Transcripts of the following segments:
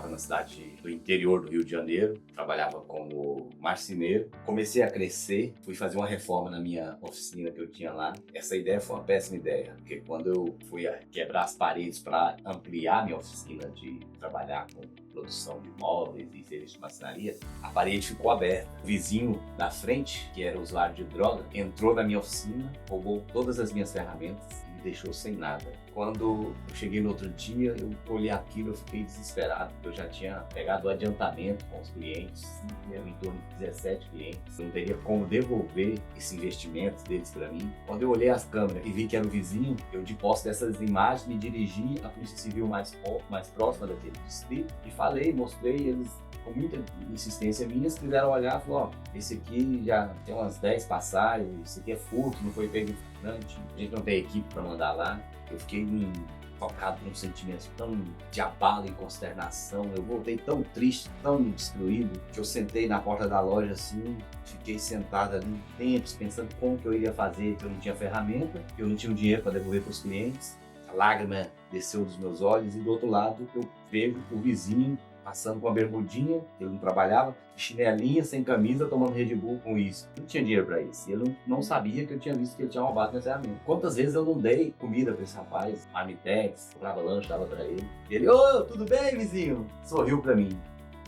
morava na cidade do interior do Rio de Janeiro, trabalhava como marceneiro. Comecei a crescer, fui fazer uma reforma na minha oficina que eu tinha lá. Essa ideia foi uma péssima ideia, porque quando eu fui quebrar as paredes para ampliar minha oficina de trabalhar com produção de móveis e serviço de marcenaria, a parede ficou aberta. O vizinho da frente, que era usuário de droga, entrou na minha oficina, roubou todas as minhas ferramentas e me deixou sem nada. Quando eu cheguei no outro dia, eu olhei aquilo, eu fiquei desesperado, porque eu já tinha pegado o adiantamento com os clientes, em torno de 17 clientes. Eu não teria como devolver esse investimento deles para mim. Quando eu olhei as câmeras e vi que era o vizinho, eu, de posse dessas imagens, me dirigi à Polícia Civil mais próxima daquele distrito e falei, mostrei, eles com muita insistência minha, eles quiseram olhar e falaram, ó, esse aqui já tem umas 10 passagens, esse aqui é furto, não foi pego em flagrante, a gente não tem equipe para mandar lá. Eu fiquei tocado por um sentimento tão de abalo e consternação. Eu voltei tão triste, tão destruído, que eu sentei na porta da loja assim, fiquei sentado ali tempos pensando como que eu iria fazer. Eu não tinha ferramenta, eu não tinha o dinheiro para devolver para os clientes. A lágrima desceu dos meus olhos e do outro lado eu vejo o vizinho passando com a bermudinha, ele não trabalhava, chinelinha, sem camisa, tomando Red Bull com isso. Eu não tinha dinheiro pra isso. E ele não sabia que eu tinha visto que ele tinha roubado minhas ferramentas. Quantas vezes eu não dei comida pra esse rapaz, marmitex, comprava lanche, dava pra ele. E ele, ô, tudo bem, vizinho? Sorriu pra mim.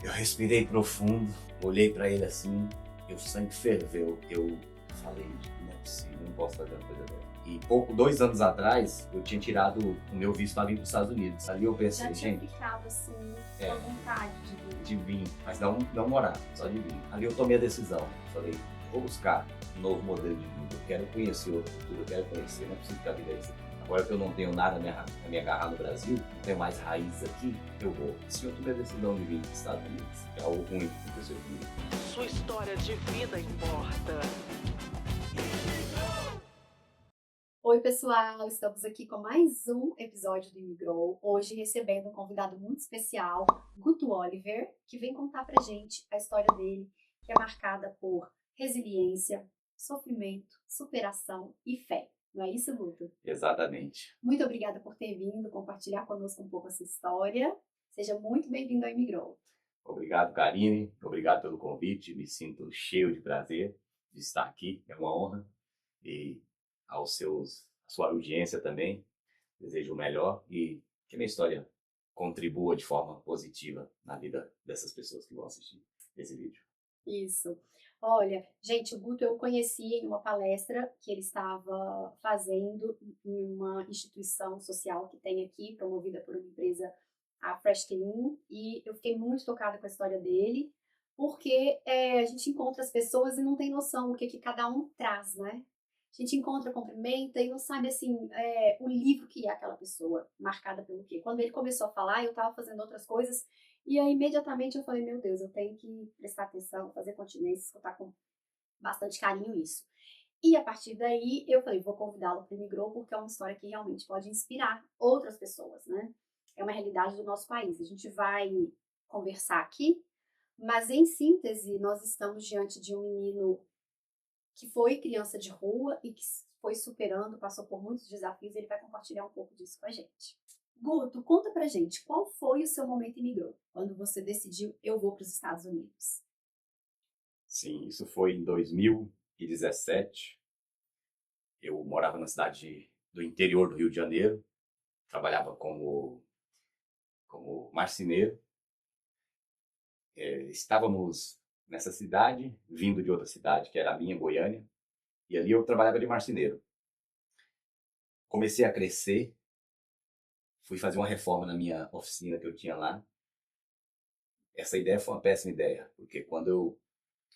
Eu respirei profundo, olhei pra ele assim, meu sangue ferveu. Eu falei, não é possível, não posso fazer uma coisa dessa. E 2 anos atrás, eu tinha tirado o meu visto para vir para os Estados Unidos. Ali eu pensei, Já tinha gente, ficado assim, com a vontade de vir, mas não morar, só de vir. Ali eu tomei a decisão, falei, vou buscar um novo modelo de vida, eu quero conhecer outra cultura, eu quero conhecer, não é possível que a vida é isso. Agora que eu não tenho nada a me agarrar no Brasil, não tenho mais raízes aqui, eu vou. Se eu tomei a decisão de vir para os Estados Unidos, é algo ruim que aconteceu comigo. Sua história de vida importa. Oi, pessoal! Estamos aqui com mais um episódio do Imigrou. Hoje recebendo um convidado muito especial, Guto Oliver, que vem contar pra gente a história dele, que é marcada por resiliência, sofrimento, superação e fé. Não é isso, Guto? Exatamente. Muito obrigada por ter vindo compartilhar conosco um pouco essa história. Seja muito bem-vindo ao Imigrou. Obrigado, Karine. Obrigado pelo convite. Me sinto cheio de prazer de estar aqui. É uma honra. E a sua audiência também, desejo o melhor e que minha história contribua de forma positiva na vida dessas pessoas que vão assistir esse vídeo. Isso. Olha, gente, o Guto eu conheci em uma palestra que ele estava fazendo em uma instituição social que tem aqui, promovida por uma empresa, a Fresh Clean, e eu fiquei muito tocada com a história dele, porque a gente encontra as pessoas e não tem noção do que cada um traz, né? A gente encontra, cumprimenta e não sabe, assim, o livro que é aquela pessoa, marcada pelo quê. Quando ele começou a falar, eu estava fazendo outras coisas, e aí imediatamente eu falei, meu Deus, eu tenho que prestar atenção, fazer continência, escutar com bastante carinho isso. E a partir daí eu falei, vou convidá-lo para o Imigrou, porque é uma história que realmente pode inspirar outras pessoas, né? É uma realidade do nosso país. A gente vai conversar aqui, mas em síntese, nós estamos diante de um menino que foi criança de rua e que foi superando, passou por muitos desafios, e ele vai compartilhar um pouco disso com a gente. Guto, conta pra gente, qual foi o seu momento imigrou, quando você decidiu, eu vou para os Estados Unidos? Sim, isso foi em 2017. Eu morava na cidade do interior do Rio de Janeiro, trabalhava como marceneiro. Estávamos nessa cidade, vindo de outra cidade, que era a minha, Goiânia, e ali eu trabalhava de marceneiro. Comecei a crescer, fui fazer uma reforma na minha oficina que eu tinha lá. Essa ideia foi uma péssima ideia, porque quando eu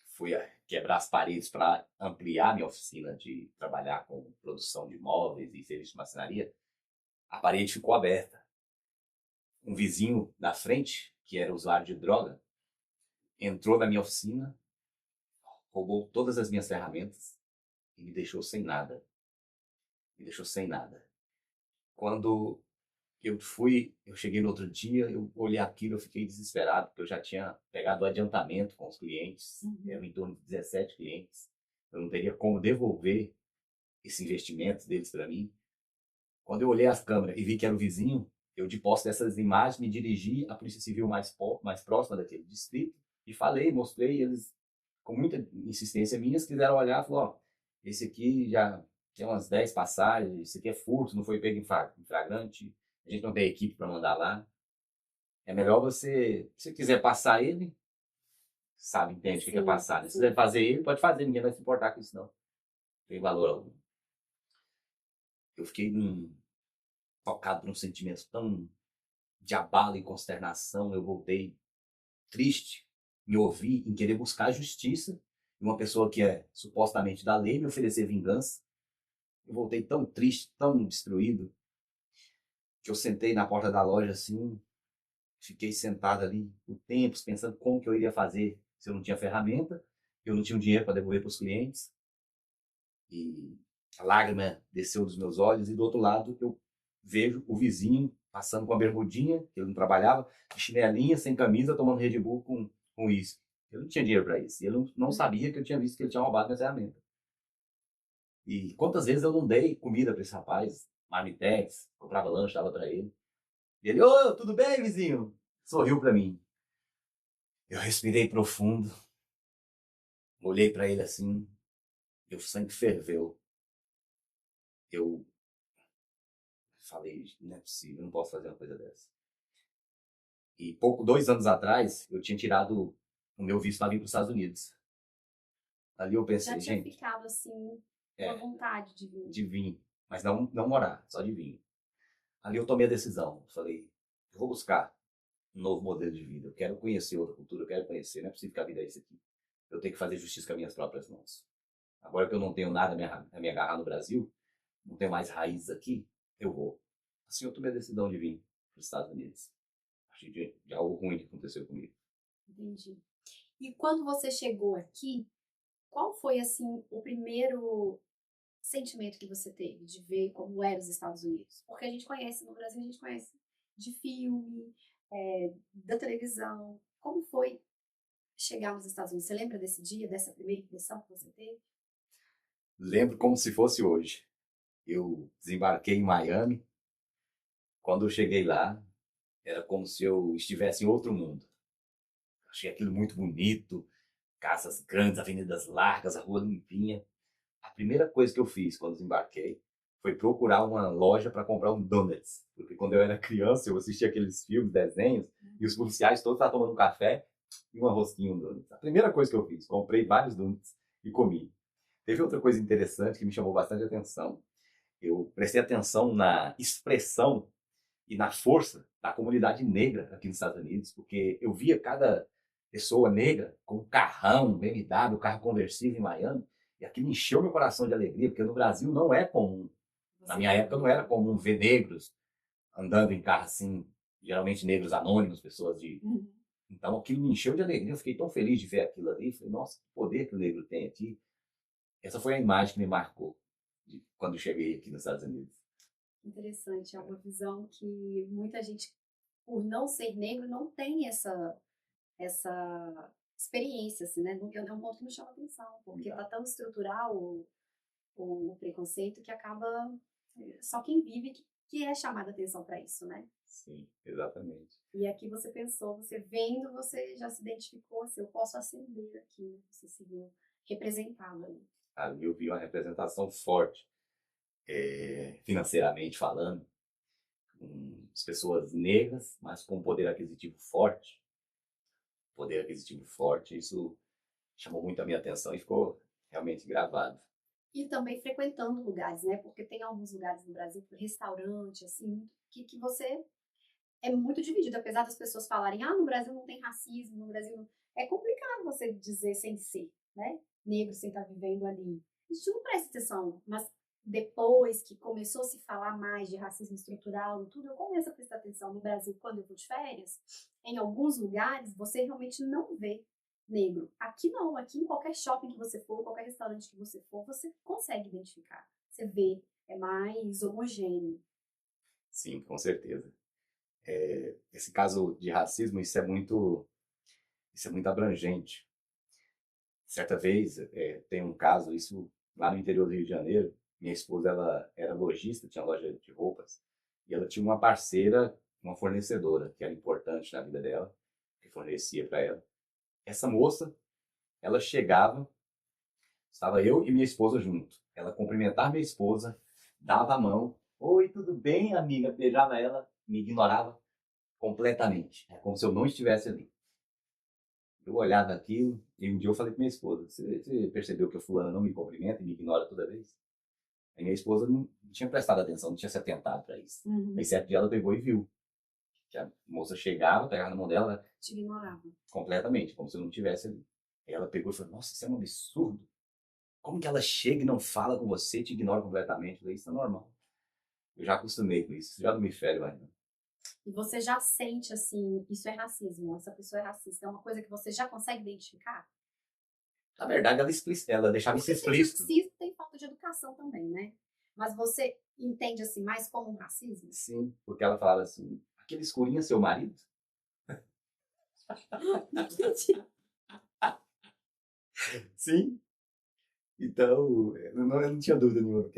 fui quebrar as paredes para ampliar minha oficina de trabalhar com produção de móveis e serviço de marcenaria, a parede ficou aberta. Um vizinho da frente, que era usuário de droga, entrou na minha oficina, roubou todas as minhas ferramentas e me deixou sem nada. Me deixou sem nada. Quando eu cheguei no outro dia, eu olhei aquilo, eu fiquei desesperado, porque eu já tinha pegado o adiantamento com os clientes, eram em torno de 17 clientes. Eu não teria como devolver esse investimento deles para mim. Quando eu olhei as câmeras e vi que era o vizinho, eu, de posse dessas imagens, me dirigi à Polícia Civil mais próxima daquele distrito e falei, mostrei, eles, com muita insistência minha, quiseram olhar e falaram, ó, esse aqui já tem umas 10 passagens, esse aqui é furto, não foi pego em flagrante, a gente não tem equipe para mandar lá. É melhor você, se você quiser passar ele, sabe, entende o que é passar, né? Se quiser fazer ele, pode fazer, ninguém vai se importar com isso, não. Não tem valor algum. Eu fiquei tocado por um sentimento tão de abalo e consternação. Eu voltei triste em ouvir, em querer buscar justiça. E uma pessoa que é supostamente da lei me oferecer vingança. Eu voltei tão triste, tão destruído, que eu sentei na porta da loja assim, fiquei sentado ali por tempos, pensando como que eu iria fazer se eu não tinha ferramenta, eu não tinha um dinheiro para devolver para os clientes. E a lágrima desceu dos meus olhos, e do outro lado eu vejo o vizinho passando com a bermudinha, que ele não trabalhava, de chinelinha, sem camisa, tomando Red Bull com uísque. Eu não tinha dinheiro para isso. E ele não sabia que eu tinha visto que ele tinha roubado minha ferramenta. E quantas vezes eu não dei comida para esse rapaz, marmitex, comprava lanche, dava para ele. E ele, ô, tudo bem, vizinho? Sorriu para mim. Eu respirei profundo, olhei para ele assim, meu sangue ferveu. Eu falei, não é possível, eu não posso fazer uma coisa dessa. E 2 anos atrás, eu tinha tirado o meu visto para vir para os Estados Unidos. Ali eu pensei, Já tinha gente, ficado assim, com a vontade de vir. de vir, mas não morar, só de vir. Ali eu tomei a decisão, falei, eu vou buscar um novo modelo de vida, eu quero conhecer outra cultura, eu quero conhecer, não é possível que a vida é isso aqui. Eu tenho que fazer justiça com as minhas próprias mãos. Agora que eu não tenho nada a me agarrar no Brasil, não tenho mais raízes aqui, eu vou. Assim eu tomei a decisão de vir para os Estados Unidos. Achei de algo ruim que aconteceu comigo. Entendi. E quando você chegou aqui, qual foi, assim, o primeiro sentimento que você teve de ver como eram os Estados Unidos? Porque a gente conhece, no Brasil a gente conhece de filme, da televisão. Como foi chegar nos Estados Unidos? Você lembra desse dia, dessa primeira impressão que você teve? Lembro como se fosse hoje. Eu desembarquei em Miami. Quando eu cheguei lá, era como se eu estivesse em outro mundo. Achei aquilo muito bonito, casas grandes, avenidas largas, a rua limpinha. A primeira coisa que eu fiz quando desembarquei foi procurar uma loja para comprar um donuts. Porque quando eu era criança, eu assistia aqueles filmes, desenhos, e os policiais todos estavam tomando um café e uma rosquinha, um donut. A primeira coisa que eu fiz, comprei vários donuts e comi. Teve outra coisa interessante que me chamou bastante atenção. Eu prestei atenção na expressão e na força da comunidade negra aqui nos Estados Unidos, porque eu via cada pessoa negra com um carrão, BMW, carro conversível em Miami, e aquilo encheu meu coração de alegria, porque no Brasil não é comum. Na minha época não era comum ver negros andando em carro assim, geralmente negros anônimos, pessoas de... Então aquilo me encheu de alegria, eu fiquei tão feliz de ver aquilo ali, falei, nossa, que poder que o negro tem aqui. Essa foi a imagem que me marcou quando eu cheguei aqui nos Estados Unidos. Interessante, é uma visão que muita gente, por não ser negro, não tem essa experiência, assim, né? É um ponto que me chama a atenção, porque tá tão estrutural o preconceito que acaba só quem vive que é chamada a atenção para isso, né? Sim, exatamente. E aqui você pensou, você vendo, você já se identificou, assim, eu posso ascender aqui, né? Você se viu representado ali. Ali eu vi uma representação forte, financeiramente falando, com as pessoas negras, mas com poder aquisitivo forte. Poder aquisitivo forte, isso chamou muito a minha atenção e ficou realmente gravado. E também frequentando lugares, né? Porque tem alguns lugares no Brasil, restaurante, assim, que você é muito dividido. Apesar das pessoas falarem, no Brasil não tem racismo, no Brasil não... É complicado você dizer sem ser, né? Negro sem estar vivendo ali. A gente não presta atenção, mas depois que começou a se falar mais de racismo estrutural e tudo, eu começo a prestar atenção no Brasil quando eu vou de férias. Em alguns lugares, você realmente não vê negro. Aqui não, aqui em qualquer shopping que você for, qualquer restaurante que você for, você consegue identificar. Você vê, é mais homogêneo. Sim, com certeza. Esse caso de racismo, isso é muito abrangente. Certa vez, tem um caso, isso lá no interior do Rio de Janeiro, minha esposa, ela era lojista, tinha loja de roupas, e ela tinha uma parceira uma fornecedora que era importante na vida dela, que fornecia para ela. Essa moça, ela chegava, estava eu e minha esposa junto. Ela cumprimentava minha esposa, dava a mão. Oi, tudo bem, amiga? Beijava ela, me ignorava completamente. É como se eu não estivesse ali. Eu olhava aquilo e um dia eu falei com minha esposa: você percebeu que a fulana não me cumprimenta e me ignora toda vez? Aí minha esposa não tinha prestado atenção, não tinha se atentado para isso. Aí certo dia ela pegou e viu. Que a moça chegava, pegava na mão dela, ela Te ignorava. completamente, como se eu não estivesse ali. Aí ela pegou e falou: nossa, isso é um absurdo. Como que ela chega e não fala com você, te ignora completamente? Eu falei: isso é normal. Eu já acostumei com isso, já não me fere mais não. E você já sente assim, isso é racismo, essa pessoa é racista, é uma coisa que você já consegue identificar? Na verdade, ela deixava isso explícito. Racismo tem falta de educação também, né? Mas você entende assim mais como um racismo? Sim, porque ela falava assim: aquele escurinho é seu marido? Sim. Então, eu não tinha dúvida nenhuma do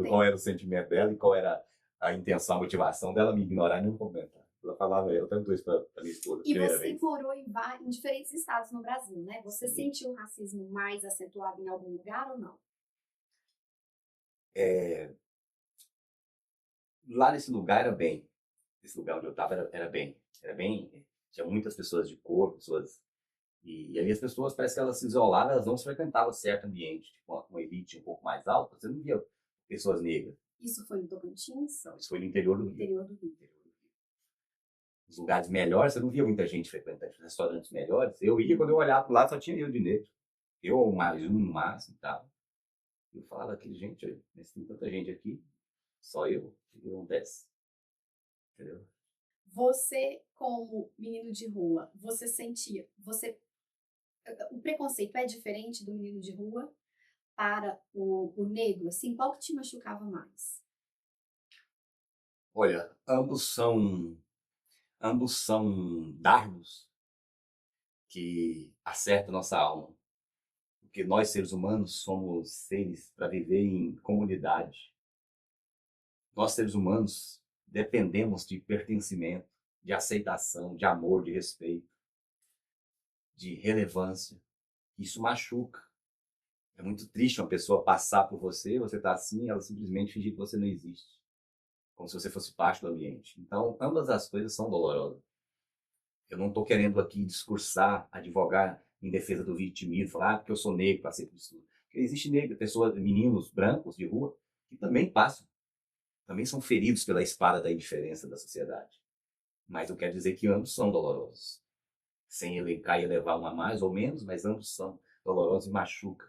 qual era o sentimento dela e qual era a intenção, a motivação dela me ignorar e não comentar. Ela falava, eu perguntou isso para minha esposa, E primeira você vez. morou em diferentes estados no Brasil, né? Você sentiu o racismo mais acentuado em algum lugar ou não? Lá nesse lugar era bem. Esse lugar onde eu estava era bem. Era bem. Tinha muitas pessoas de cor, pessoas. E aí as pessoas, parece que elas se isolavam, elas não frequentavam certo ambiente, tipo uma elite um pouco mais alta. Você não via pessoas negras. Isso foi no Tocantins? Não, isso foi no interior do No Rio. interior do Rio. Os lugares melhores, você não via muita gente frequentando os restaurantes melhores. Eu ia, quando eu olhava para o lado, só tinha eu de negro. Eu, mais um no máximo e tal. Eu falava aqui, gente, mas tem tanta gente aqui, só eu, o que acontece? Entendeu? Você, como menino de rua, você sentia, o preconceito é diferente do menino de rua para o negro, assim, qual que te machucava mais? Olha, ambos são dardos que acertam nossa alma. Porque nós, seres humanos, somos seres para viver em comunidade. Nós, seres humanos, dependemos de pertencimento, de aceitação, de amor, de respeito, de relevância. Isso machuca. É muito triste uma pessoa passar por você tá assim, ela simplesmente fingir que você não existe. Como se você fosse parte do ambiente. Então, ambas as coisas são dolorosas. Eu não estou querendo aqui discursar, advogar em defesa do vitimismo, falar porque eu sou negro, passei por isso tudo. Porque existe negro, pessoas, meninos brancos de rua, que também passam, também são feridos pela espada da indiferença da sociedade. Mas eu quero dizer que ambos são dolorosos. Sem elencar e elevar um a mais ou menos, mas ambos são dolorosos e machucam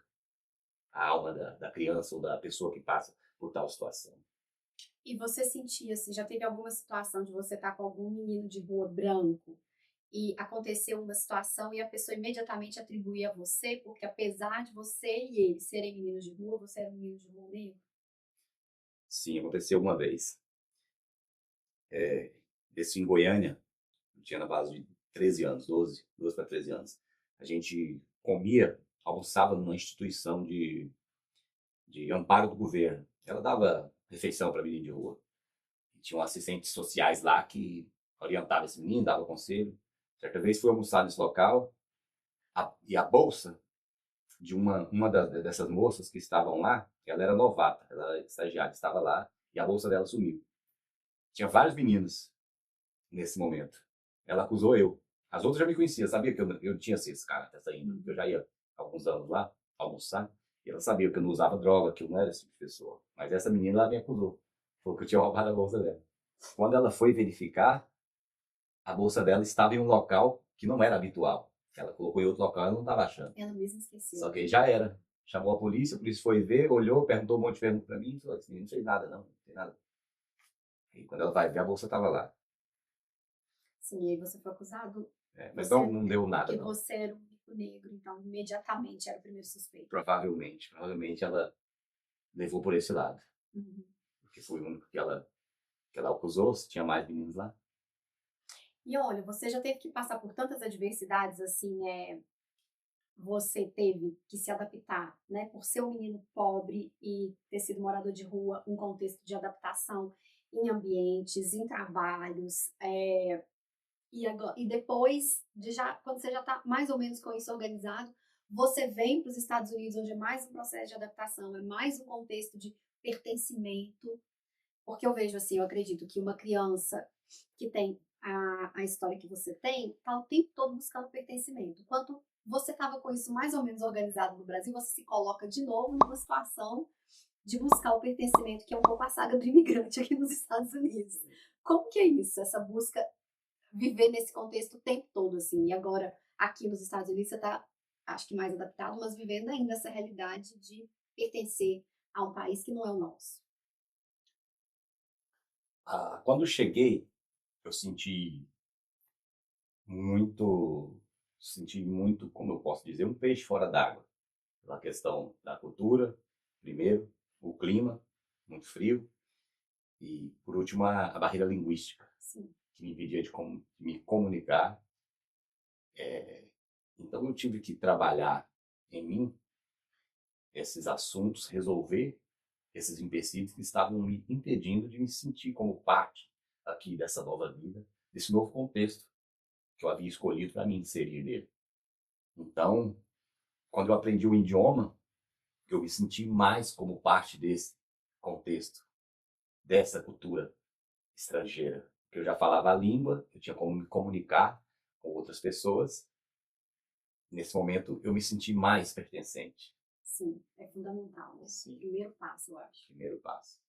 a alma da criança ou da pessoa que passa por tal situação. E você sentia, assim, já teve alguma situação de você estar com algum menino de rua branco e aconteceu uma situação e a pessoa imediatamente atribuía a você, porque apesar de você e ele serem meninos de rua, você era um menino de rua negro? Sim, aconteceu uma vez. Isso em Goiânia, eu tinha na base de 13 anos, 12 para 13 anos. A gente almoçava numa instituição de amparo do governo. Ela dava refeição para menino de rua. E tinham assistentes sociais lá que orientavam esse menino, dava conselho. Certa vez fui almoçar nesse local e a bolsa de dessas moças que estavam lá, ela era novata, ela era estagiária, estava lá e a bolsa dela sumiu. Tinha vários meninos nesse momento. Ela acusou eu. As outras já me conheciam, sabia que eu tinha esse caráter ainda, que eu já ia há alguns anos lá almoçar. E ela sabia que eu não usava droga, que eu não era esse tipo de pessoa. Mas essa menina, ela me acusou. Falou que eu tinha roubado a bolsa dela. Quando ela foi verificar, a bolsa dela estava em um local que não era habitual. Ela colocou em outro local e eu não estava achando. Ela mesma esqueceu. Só que aí já era. Chamou a polícia foi ver, olhou, perguntou um monte de perguntas pra mim e falou assim: não fez nada, não fez nada. E quando ela vai ver, a bolsa estava lá. Sim, e aí você foi acusado. Mas não deu nada, porque não. você era um único negro, então imediatamente era o primeiro suspeito. Provavelmente ela levou por esse lado. Uhum. Porque foi o único que ela acusou, se tinha mais meninos lá. E olha, você já teve que passar por tantas adversidades, assim, você teve que se adaptar, né? Por ser um menino pobre e ter sido morador de rua, um contexto de adaptação. em ambientes, em trabalhos, e depois, quando você já está mais ou menos com isso organizado, você vem para os Estados Unidos, onde é mais um processo de adaptação, é mais um contexto de pertencimento, porque eu vejo assim, eu acredito que uma criança que tem a história que você tem, está o tempo todo buscando pertencimento. Enquanto você estava com isso mais ou menos organizado no Brasil, você se coloca de novo numa situação de buscar o pertencimento, que é um pouco a saga do imigrante aqui nos Estados Unidos. Como que é isso, essa busca, viver nesse contexto o tempo todo, assim? E agora, aqui nos Estados Unidos, você está, acho que mais adaptado, mas vivendo ainda essa realidade de pertencer a um país que não é o nosso. Quando eu cheguei, eu senti muito, como eu posso dizer, um peixe fora d'água. Pela questão da cultura, primeiro, o clima, muito frio, e, por último, a barreira linguística, Sim. que me impedia de me comunicar. Então, eu tive que trabalhar em mim esses assuntos, resolver esses empecilhos que estavam me impedindo de me sentir como parte aqui dessa nova vida, desse novo contexto que eu havia escolhido para me inserir nele. Então, quando eu aprendi o idioma, eu me senti mais como parte desse contexto, dessa cultura estrangeira. Eu já falava a língua, eu tinha como me comunicar com outras pessoas. Nesse momento, eu me senti mais pertencente. Sim, é fundamental, né? Sim. Primeiro passo, eu acho. Primeiro passo.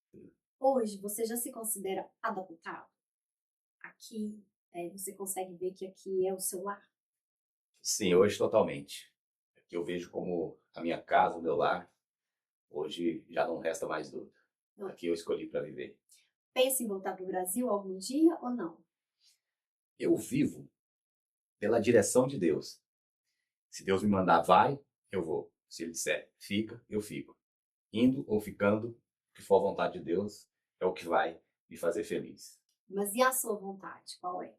Hoje, você já se considera adaptado? Aqui, você consegue ver que aqui é o seu lar? Sim, hoje totalmente. Que eu vejo como a minha casa, o meu lar, hoje já não resta mais dúvida. Aqui eu escolhi para viver. Pensa em voltar para o Brasil algum dia ou não? Eu vivo pela direção de Deus. Se Deus me mandar vai, eu vou. Se Ele disser fica, eu fico. Indo ou ficando, o que for a vontade de Deus é o que vai me fazer feliz. Mas e a sua vontade? Qual é?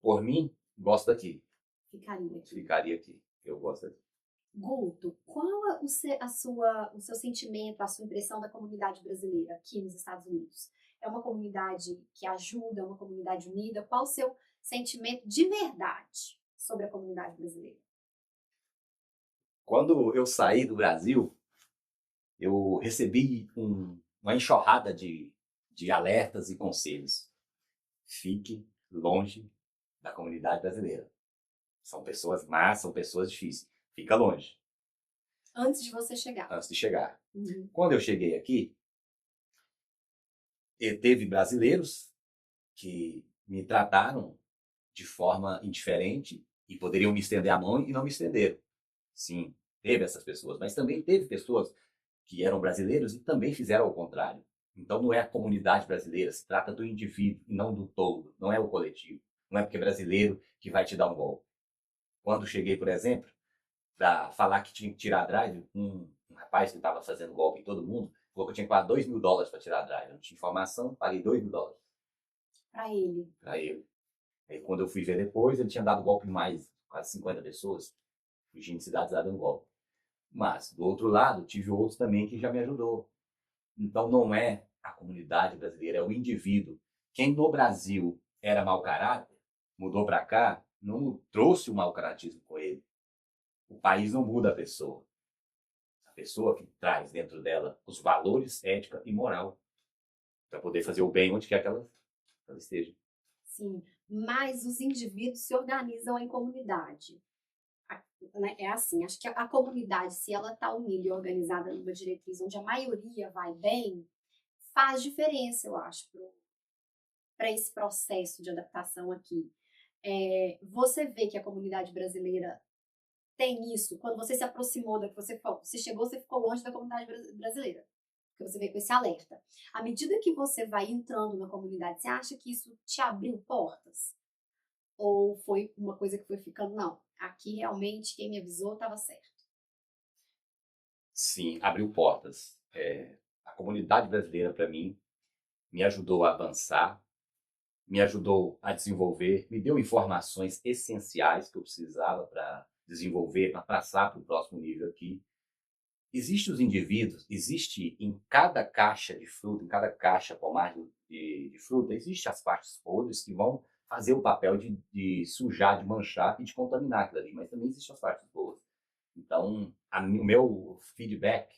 Por mim, gosto daqui. Ficaria aqui. Ficaria aqui. Eu gosto daqui. Guto, qual é o seu sentimento, a sua impressão da comunidade brasileira aqui nos Estados Unidos? É uma comunidade que ajuda, é uma comunidade unida? Qual o seu sentimento de verdade sobre a comunidade brasileira? Quando eu saí do Brasil, eu recebi uma enxurrada de alertas e conselhos. Fique longe da comunidade brasileira. São pessoas más, são pessoas difíceis. Fica longe. Antes de você chegar. Antes de chegar. Uhum. Quando eu cheguei aqui, teve brasileiros que me trataram de forma indiferente e poderiam me estender a mão e não me estenderam. Sim, teve essas pessoas, mas também teve pessoas que eram brasileiros e também fizeram o contrário. Então não é a comunidade brasileira, se trata do indivíduo e não do todo, não é o coletivo. Não é porque é brasileiro que vai te dar um golpe. Quando cheguei, por exemplo, para falar que tinha que tirar a drive, um rapaz que estava fazendo golpe em todo mundo, falou que eu tinha que pagar $2.000 para tirar a drive. Eu não tinha informação, paguei $2.000. Para ele. Para ele. Aí quando eu fui ver depois, ele tinha dado golpe em mais, quase 50 pessoas, fugindo de cidades dando golpe. Mas, do outro lado, tive outros também que já me ajudou. Então não é a comunidade brasileira, é o indivíduo. Quem no Brasil era mau caráter, mudou para cá, não trouxe o mau caratismo com ele. O país não muda a pessoa. A pessoa que traz dentro dela os valores, ética e moral para poder fazer o bem onde quer que ela esteja. Sim, mas os indivíduos se organizam em comunidade. Né? É assim, acho que a comunidade, se ela está unida e organizada numa diretriz onde a maioria vai bem, faz diferença, eu acho, para esse processo de adaptação aqui. Você vê que a comunidade brasileira tem isso, quando você se aproximou da que você chegou, você ficou longe da comunidade brasileira, porque você veio com esse alerta. À medida que você vai entrando na comunidade, você acha que isso te abriu portas? Ou foi uma coisa que foi ficando, não, aqui realmente quem me avisou estava certo? Sim, abriu portas. A comunidade brasileira, para mim, me ajudou a avançar, me ajudou a desenvolver, me deu informações essenciais que eu precisava para desenvolver, para passar para o próximo nível aqui. Existem os indivíduos, existe em cada caixa de fruta, em cada caixa pomar de fruta, existem as partes podres que vão fazer o papel de sujar, de manchar e de contaminar aquilo ali, mas também existem as partes boas. Então, o meu feedback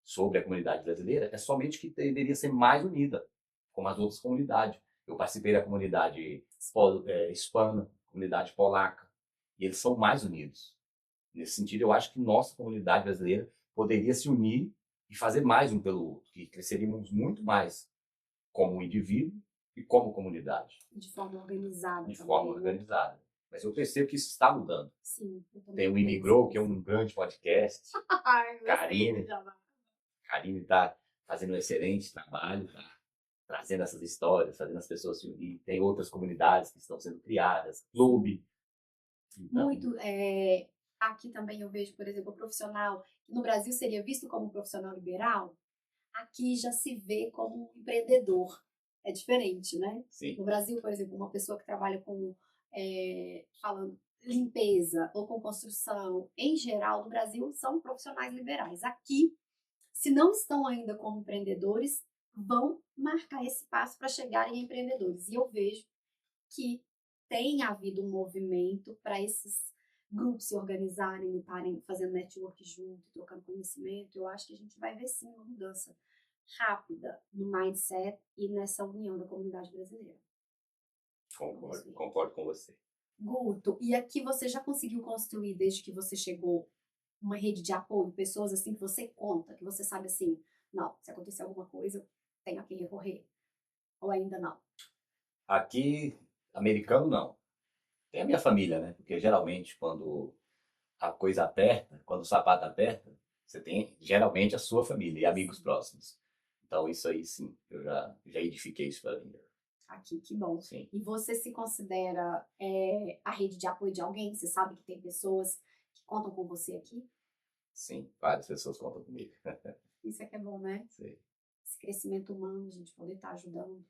sobre a comunidade brasileira é somente que deveria ser mais unida, como as outras comunidades. Eu participei da comunidade hispana, comunidade polaca, e eles são mais unidos. Nesse sentido, eu acho que nossa comunidade brasileira poderia se unir e fazer mais um pelo outro, que cresceríamos muito mais como indivíduo e como comunidade. De forma organizada. De também, forma né? organizada. Mas eu percebo que isso está mudando. Sim, eu também Tem o penso Imigrou, que é nisso. um grande podcast. Ai, gostei Karine. do jabá. Karine está fazendo um excelente trabalho, tá trazendo essas histórias, fazendo as pessoas se unir. Tem outras comunidades que estão sendo criadas, clube. Então, Muito. Aqui também eu vejo, por exemplo, o profissional, que no Brasil seria visto como um profissional liberal, aqui já se vê como um empreendedor. É diferente, né? sim, No Brasil, por exemplo, uma pessoa que trabalha com falando limpeza ou com construção, em geral, no Brasil, são profissionais liberais. Aqui, se não estão ainda como empreendedores, vão marcar esse passo para chegarem a empreendedores. E eu vejo que tem havido um movimento para esses grupos se organizarem e estarem fazendo network junto, trocando conhecimento. Eu acho que a gente vai ver sim uma mudança rápida no mindset e nessa união da comunidade brasileira. concordo com você. Guto, e aqui você já conseguiu construir, desde que você chegou, uma rede de apoio, pessoas assim que você conta, que você sabe assim, não, se acontecer alguma coisa, eu tenho a quem recorrer. Ou ainda não? Aqui, americano não. Tem a minha família, né? Porque geralmente quando a coisa aperta, quando o sapato aperta, você tem geralmente a sua família e amigos próximos. Então isso aí sim, eu já edifiquei isso para mim. Aqui, que bom. Sim, E você se considera a rede de apoio de alguém? Você sabe que tem pessoas que contam com você aqui? sim, várias pessoas contam comigo. Isso é que é bom, né? Sim. Esse crescimento humano, a gente poder estar ajudando.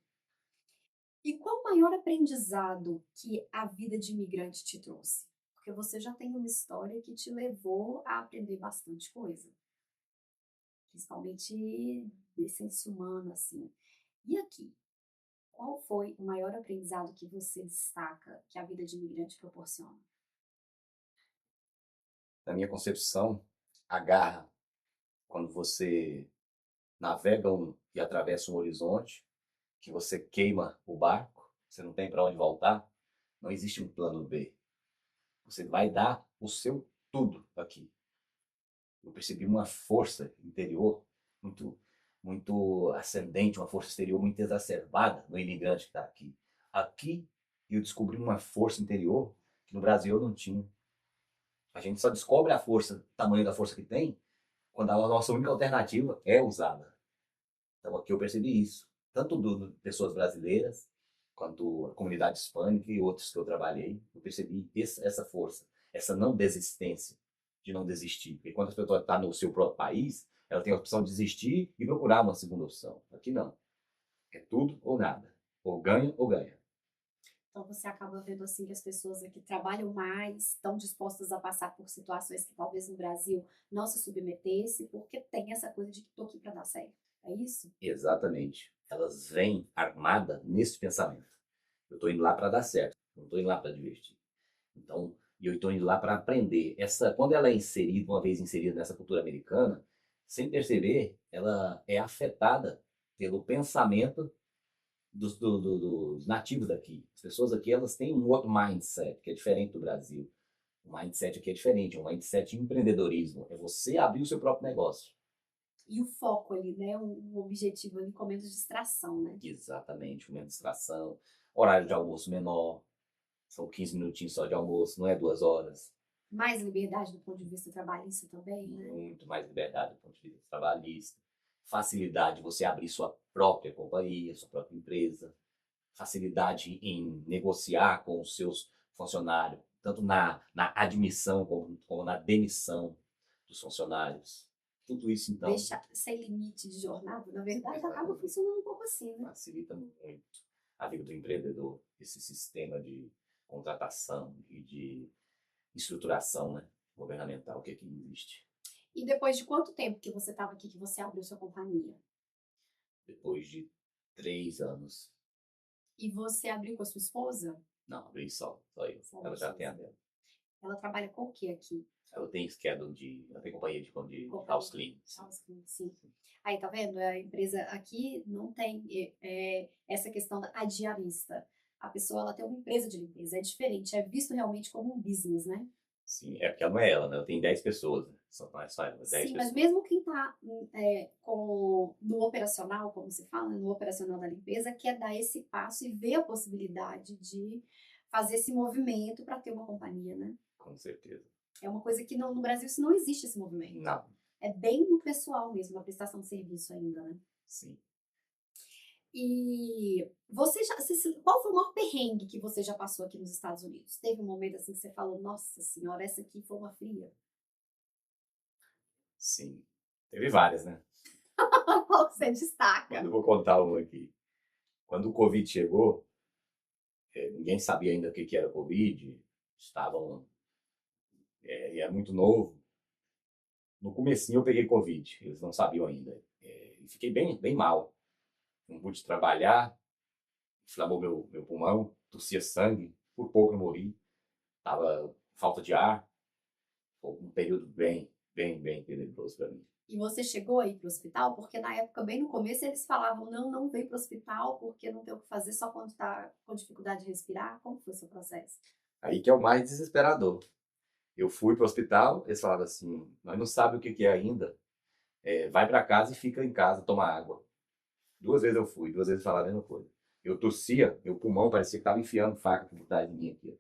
E qual o maior aprendizado que a vida de imigrante te trouxe? Porque você já tem uma história que te levou a aprender bastante coisa. Principalmente decência humana, assim. E aqui, qual foi o maior aprendizado que você destaca que a vida de imigrante proporciona? Na minha concepção, a garra, quando você navega e atravessa um horizonte, que você queima o barco, você não tem para onde voltar, não existe um plano B. Você vai dar o seu tudo aqui. Eu percebi uma força interior muito, muito ascendente, uma força exterior muito exacerbada no imigrante que está aqui. Aqui eu descobri uma força interior que no Brasil eu não tinha. A gente só descobre a força, o tamanho da força que tem, quando a nossa única alternativa é usada. Então aqui eu percebi isso, tanto de pessoas brasileiras, quanto a comunidade hispânica e outros que eu trabalhei, eu percebi essa força, essa não desistência, de não desistir. Porque quando a pessoa está no seu próprio país, ela tem a opção de desistir e procurar uma segunda opção. Aqui não. É tudo ou nada. Ou ganha ou ganha. Então você acaba vendo assim que as pessoas aqui trabalham mais, estão dispostas a passar por situações que talvez no Brasil não se submetesse, porque tem essa coisa de que estou aqui para dar certo. É isso? Exatamente. Elas vêm armadas nesse pensamento. Eu estou indo lá para dar certo. Não estou indo lá para divertir. Então, eu estou indo lá para aprender. Quando ela é inserida, uma vez inserida nessa cultura americana, sem perceber, ela é afetada pelo pensamento dos nativos daqui. As pessoas aqui, elas têm um outro mindset, que é diferente do Brasil. O mindset aqui é diferente, é um mindset de empreendedorismo. É você abrir o seu próprio negócio. E o foco ali, né? Um objetivo ali com menos distração, né? Exatamente, uma distração, horário de almoço menor, são 15 minutinhos só de almoço, não é 2 horas. Mais liberdade do ponto de vista trabalhista também, né? Muito mais liberdade do ponto de vista trabalhista. Facilidade de você abrir sua própria companhia, sua própria empresa. Facilidade em negociar com os seus funcionários, tanto na admissão como na demissão dos funcionários. Tudo isso, então, Deixar sem limite de jornada, na verdade, acaba funcionando um pouco assim, né? facilita muito a vida do empreendedor, esse sistema de contratação e de estruturação, né, governamental que aqui existe. E depois de quanto tempo que você estava aqui que você abriu sua companhia? Depois de 3 anos. E você abriu com a sua esposa? Não, abri só eu. Você Ela abriu já tem a sozinho. dela. Ela trabalha com o que aqui? Ela tem schedule ela tem companhia de Companhia. house cleaning. Sim. Aí, tá vendo? A empresa aqui não tem essa questão da diarista. A pessoa, ela tem uma empresa de limpeza. É diferente, é visto realmente como um business, né? Sim, é porque ela não é ela, né? Ela tem 10 pessoas, né? Só só ela, 10 Sim, mas pessoas. mesmo quem está no operacional, como se fala, no operacional da limpeza, quer dar esse passo e ver a possibilidade de fazer esse movimento para ter uma companhia, né? Com certeza. É uma coisa que no Brasil isso não existe esse movimento. Não, É bem no pessoal mesmo, na prestação de serviço ainda, né? sim. E qual foi o maior perrengue que você já passou aqui nos Estados Unidos? Teve um momento assim que você falou, nossa senhora, essa aqui foi uma fria. Sim. Teve várias, né? Qual que você destaca? Eu vou contar uma aqui. Quando o Covid chegou, ninguém sabia ainda o que era Covid. Estavam... e é muito novo. No comecinho eu peguei Covid. Eles não sabiam ainda. E fiquei bem mal. Não pude trabalhar. Inflamou meu pulmão. Tossia sangue. Por pouco eu morri. Tava falta de ar. Foi um período bem tenebroso para mim. E você chegou a ir para o hospital? Porque na época, bem no começo, eles falavam, não vem para o hospital porque não tem o que fazer só quando está com dificuldade de respirar. Como foi o seu processo? Aí que é o mais desesperador. Eu fui para o hospital, eles falavam assim, nós não sabemos o que é ainda, vai para casa e fica em casa, toma água. 2 vezes eu fui, 2 vezes falaram a mesma coisa. Eu tossia, meu pulmão parecia que estava enfiando faca por trás de mim aqui.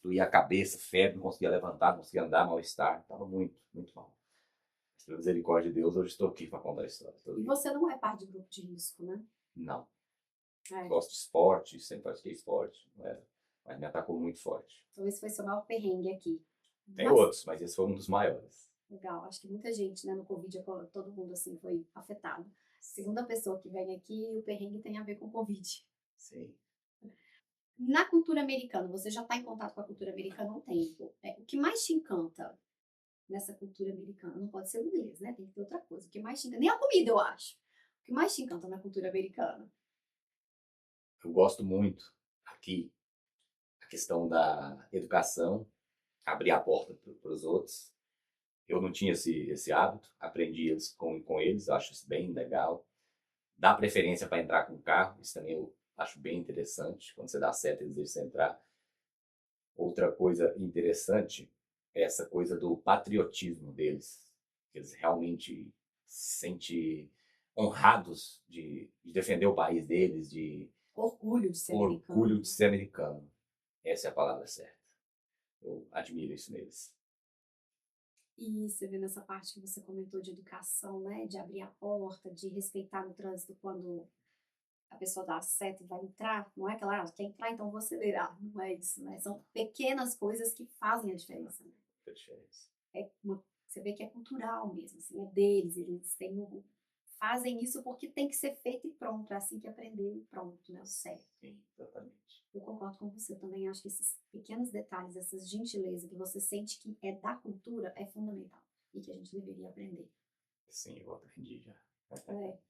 Doía a cabeça, febre, não conseguia levantar, não conseguia andar, mal-estar, estava muito mal. Mas, pela misericórdia de Deus, hoje estou aqui para contar a história. E você não é parte de grupo de risco, né? Não. É. Gosto de esporte, sempre pratiquei esporte, mas me atacou muito forte. Então esse foi seu maior perrengue aqui. Tem outros, mas esse foi um dos maiores. Legal, acho que muita gente, né, no Covid, todo mundo assim foi afetado. Segunda pessoa que vem aqui, o perrengue tem a ver com Covid. Sim. Na cultura americana, você já está em contato com a cultura americana há um tempo. O que mais te encanta nessa cultura americana? Não pode ser o inglês, né? Tem que ter outra coisa. O que mais te encanta? Nem a comida, eu acho. O que mais te encanta na cultura americana? Eu gosto muito aqui a questão da educação, abrir a porta para os outros. Eu não tinha esse hábito, aprendi com eles, acho isso bem legal. Dá preferência para entrar com o carro, isso também eu acho bem interessante, quando você dá seta eles deixam você entrar. Outra coisa interessante é essa coisa do patriotismo deles. Eles realmente se sentem honrados de defender o país deles, de Orgulho de ser americano. orgulho de ser americano. Essa é a palavra certa. Eu admiro isso neles. E você vê nessa parte que você comentou de educação, né? De abrir a porta, de respeitar no trânsito quando a pessoa dá a seta e vai entrar. Não é aquela, quer entrar, então vou acelerar. Não é isso, né? São pequenas coisas que fazem a diferença. Né? A diferença. Você vê que é cultural mesmo, assim, é deles. Eles fazem isso porque tem que ser feito e pronto. É assim que aprendeu e pronto, né? O certo. Sim, exatamente. Eu concordo com você também. Acho que esses pequenos detalhes, essas gentilezas que você sente que é da cultura, é fundamental. E que a gente deveria aprender. Sim, eu aprendi já.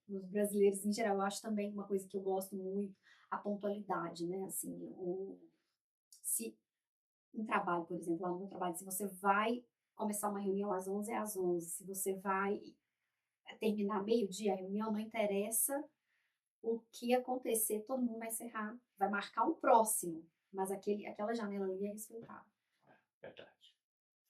Os brasileiros, em geral, eu acho também uma coisa que eu gosto muito, a pontualidade, né? Assim, se em trabalho, por exemplo, lá no meu trabalho, se você vai começar uma reunião às 11, é às 11. Se você vai terminar meio-dia a reunião, não interessa o que acontecer, todo mundo vai encerrar, vai marcar um próximo, mas aquela janela ali é respeitada. Verdade.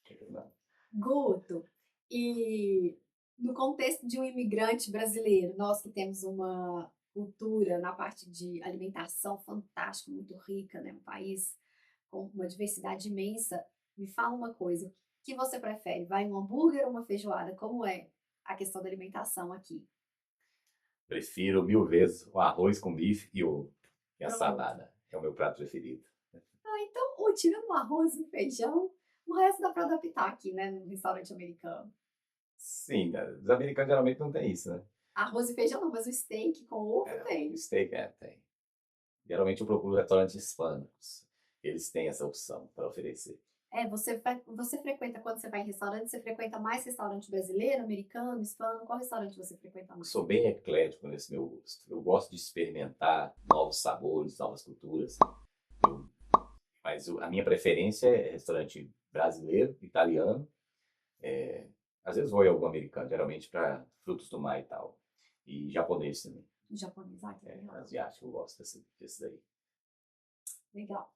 É verdade. Guto, e no contexto de um imigrante brasileiro, nós que temos uma cultura na parte de alimentação fantástica, muito rica, né? Um país com uma diversidade imensa, me fala uma coisa, o que você prefere? Vai um hambúrguer ou uma feijoada? Como é a questão da alimentação aqui? Prefiro 1000 vezes o arroz com bife e ovo. E a Pronto. salada. É o meu prato preferido. Então, tirando o arroz e o feijão, o resto dá pra adaptar aqui, né? No restaurante americano. Sim, né? Os americanos geralmente não tem isso, né? Arroz e feijão não, mas o steak com ovo tem. O steak tem. Geralmente eu procuro restaurantes hispânicos. Eles têm essa opção para oferecer. Você frequenta, quando você vai em restaurante, você frequenta mais restaurante brasileiro, americano, hispano? Qual restaurante você frequenta mais? Sou bem eclético nesse meu gosto. Eu gosto de experimentar novos sabores, novas culturas. Mas a minha preferência é restaurante brasileiro, italiano. é, Às vezes vou em algum americano, geralmente para frutos do mar e tal. E japonês também. Japonês, que legal. Asiático, eu gosto desse daí. Legal.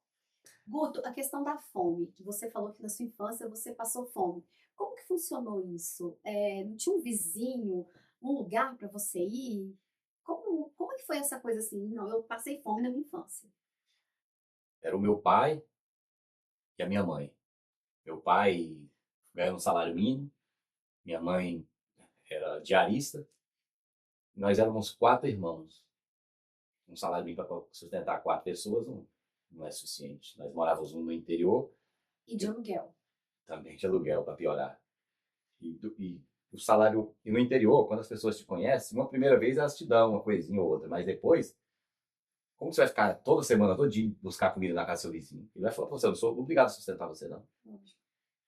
Guto, a questão da fome, que você falou que na sua infância você passou fome. Como que funcionou isso? Não tinha um vizinho, um lugar para você ir? Como que foi essa coisa assim? Não, eu passei fome na minha infância. Era o meu pai e a minha mãe. Meu pai ganhava um salário mínimo, minha mãe era diarista. Nós éramos 4 irmãos. Um salário mínimo para sustentar 4 pessoas não é suficiente. Nós morávamos um no interior, E de aluguel. também de aluguel, para piorar. E o salário. E no interior, quando as pessoas te conhecem, uma primeira vez elas te dão uma coisinha ou outra, mas depois, como você vai ficar toda semana, todo dia, buscar comida na casa do seu vizinho? Ele vai falar para você: eu não sou obrigado a sustentar você, não.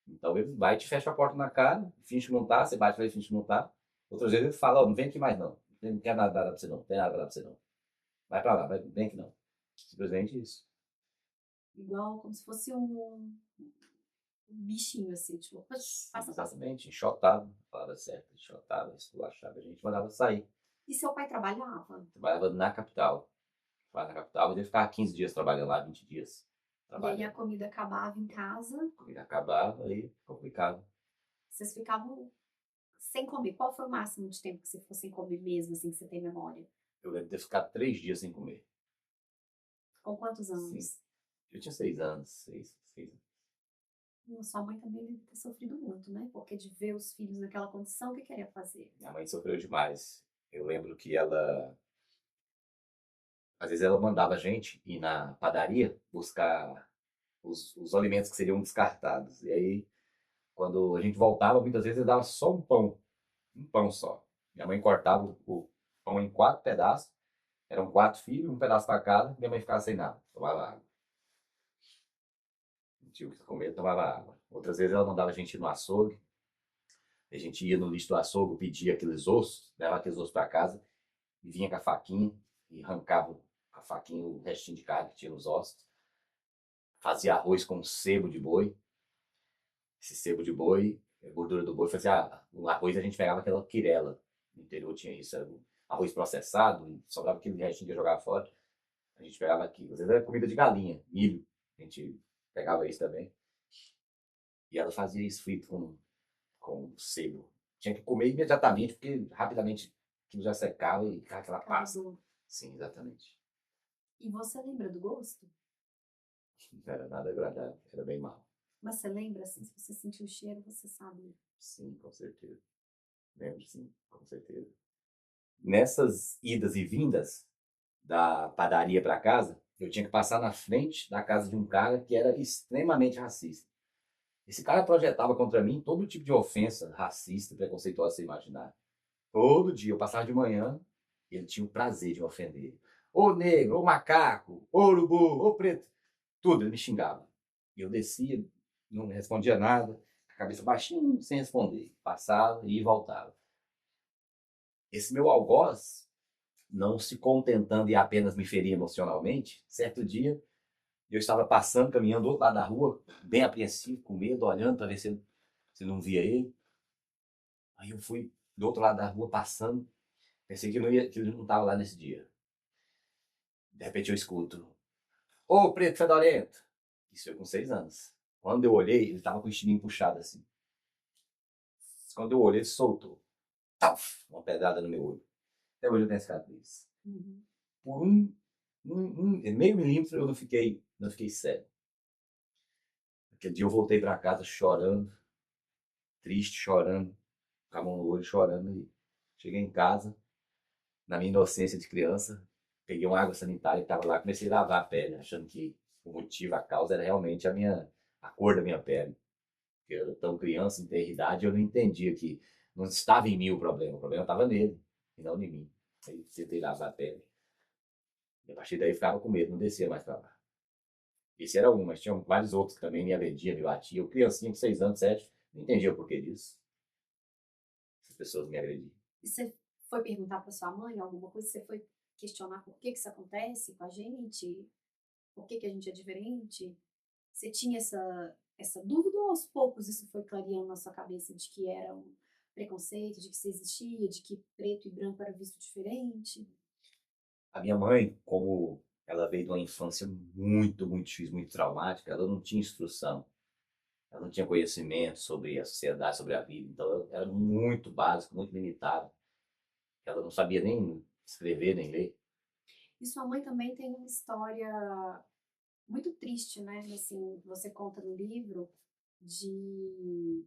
Então ele vai e te fecha a porta na cara, finge que não tá, você bate pra ele, finge que não tá. Outras vezes ele fala: ó, não vem aqui mais não. Não quero nada pra você não, não tem nada pra você não. Vai pra lá, vem aqui não. Simplesmente isso. Igual como se fosse um bichinho assim, tipo, passa. Exatamente, enxotado, palavra certa, enxotado, esculachado, a gente mandava sair. E seu pai trabalhava? Trabalhava na capital. Trabalhava na capital, mas ele ficava 15 dias trabalhando lá, 20 dias E aí a trabalhando. comida acabava em casa, A comida acabava, aí complicado. vocês ficavam sem comer. Qual foi o máximo de tempo que você ficou sem comer mesmo, assim, que você tem memória? Eu lembro de ter ficado 3 dias sem comer. Com quantos anos? Sim. Eu tinha 6 anos, 6 anos. Sua mãe também deve ter sofrido muito, né? Porque de ver os filhos naquela condição, o que queria fazer? Minha mãe sofreu demais. Eu lembro que ela, às vezes ela mandava a gente ir na padaria buscar os alimentos que seriam descartados. E aí, quando a gente voltava, muitas vezes ela dava só um pão só. Minha mãe cortava o pão em 4 pedaços, eram 4 filhos, um pedaço para cada, minha mãe ficava sem nada, tomava água. Não tinha o que comer, tomava água. Outras vezes ela mandava a gente ir no açougue, a gente ia no lixo do açougue, pedia aqueles ossos, levava aqueles ossos para casa, e vinha com a faquinha e arrancava com a faquinha o restinho de carne que tinha nos ossos. Fazia arroz com sebo de boi. Esse sebo de boi, a gordura do boi, fazia o arroz, a gente pegava aquela quirela. No interior tinha isso, era arroz processado, e sobrava aquele restinho que ia jogar fora. A gente pegava aquilo. Às vezes era comida de galinha, milho. A gente pegava isso também. E ela fazia isso frito com sebo. Tinha que comer imediatamente, porque rapidamente aquilo já secava e ficava aquela pasta. Acabou. Sim, exatamente. E você lembra do gosto? Não era nada agradável, era bem mal. Mas você lembra, assim, se você sentiu o cheiro, você sabe. Sim, com certeza. Lembro, sim, com certeza. Nessas idas e vindas da padaria para casa, eu tinha que passar na frente da casa de um cara que era extremamente racista. Esse cara projetava contra mim todo tipo de ofensa racista, preconceituosa, você imaginar. Todo dia, eu passava de manhã, e ele tinha o prazer de me ofender. Ô negro, ô macaco, ô urubu, ô preto. Tudo, ele me xingava. E eu descia, não respondia nada, a cabeça baixinha, sem responder. Passava e voltava. Esse meu algoz, não se contentando em apenas me ferir emocionalmente, certo dia, eu estava passando, caminhando do outro lado da rua, bem apreensivo, com medo, olhando para ver se não via ele. Aí eu fui do outro lado da rua, passando, pensei que ele não estava lá nesse dia. De repente eu escuto: ô preto fedorento! Isso foi com 6 anos. Quando eu olhei, ele estava com o estilinho puxado assim. Quando eu olhei, ele soltou. Taf! Uma pedrada no meu olho. Até hoje eu tenho cicatriz. Uhum. Por meio milímetro eu não fiquei cego. Aquele dia eu voltei para casa chorando, triste, chorando, com a mão no olho, chorando. E cheguei em casa, na minha inocência de criança, peguei uma água sanitária que estava lá, comecei a lavar a pele, achando que o motivo, a causa era realmente a cor da minha pele. Porque eu era tão criança, em ter idade, eu não entendia que não estava em mim o problema estava nele, e não em mim. Aí tentei lavar a pele. E a partir daí eu ficava com medo, não descia mais para lá. Esse era um, mas tinha vários outros que também me agrediam, me batiam. Eu, criancinha de 6 anos, 7, não entendia o porquê disso. Essas pessoas me agrediam. E você foi perguntar para sua mãe alguma coisa? Você foi questionar por que que isso acontece com a gente? Por que que a gente é diferente? Você tinha essa dúvida ou aos poucos isso foi clareando na sua cabeça de que era um preconceito, de que isso existia, de que preto e branco era visto diferente? A minha mãe, como ela veio de uma infância muito, muito difícil, muito traumática, ela não tinha instrução, ela não tinha conhecimento sobre a sociedade, sobre a vida, então ela era muito básico, muito limitado. Ela não sabia nem escrever, nem ler. E sua mãe também tem uma história muito triste, né? Assim, você conta no livro de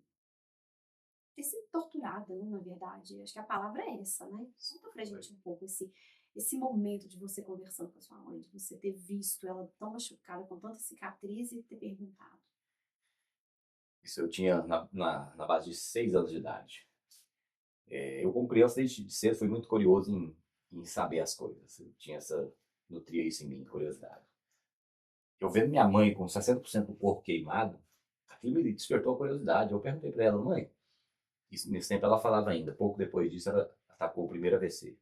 ter sido torturada, né, na verdade. Acho que a palavra é essa, né? Conta pra gente um pouco esse momento de você conversando com a sua mãe, de você ter visto ela tão machucada, com tanta cicatriz e ter perguntado. Isso eu tinha na base de 6 anos de idade. Eu, como criança, desde cedo, fui muito curioso em saber as coisas. Eu tinha nutria isso em mim, curiosidade. Eu vendo minha mãe com 60% do corpo queimado, aquilo me despertou a curiosidade. Eu perguntei para ela, mãe, isso, nesse tempo ela falava ainda, pouco depois disso ela atacou o primeiro AVC.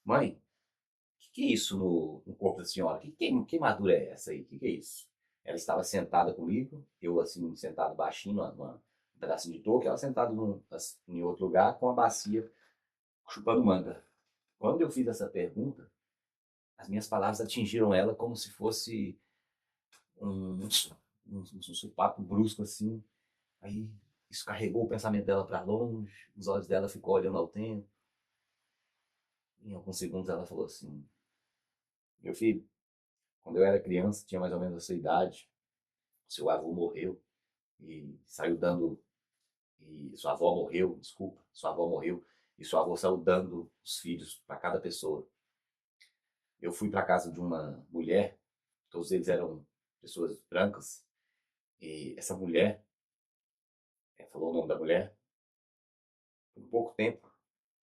Mãe, o que é isso no corpo da senhora? Que queimadura é essa aí? O que é isso? Ela estava sentada comigo, eu assim, sentado baixinho, um pedacinho de touca, ela sentada em outro lugar com a bacia chupando manga. Quando eu fiz essa pergunta, as minhas palavras atingiram ela como se fosse um supapo brusco assim. Aí isso carregou o pensamento dela para longe, os olhos dela ficou olhando ao tempo. Em alguns segundos ela falou assim: meu filho, quando eu era criança, tinha mais ou menos a sua idade, seu avô morreu e saiu dando. E sua avó morreu, desculpa, sua avó morreu e sua avó saiu dando os filhos para cada pessoa. Eu fui para casa de uma mulher, todos eles eram pessoas brancas, e essa mulher, falou o nome da mulher, por pouco tempo,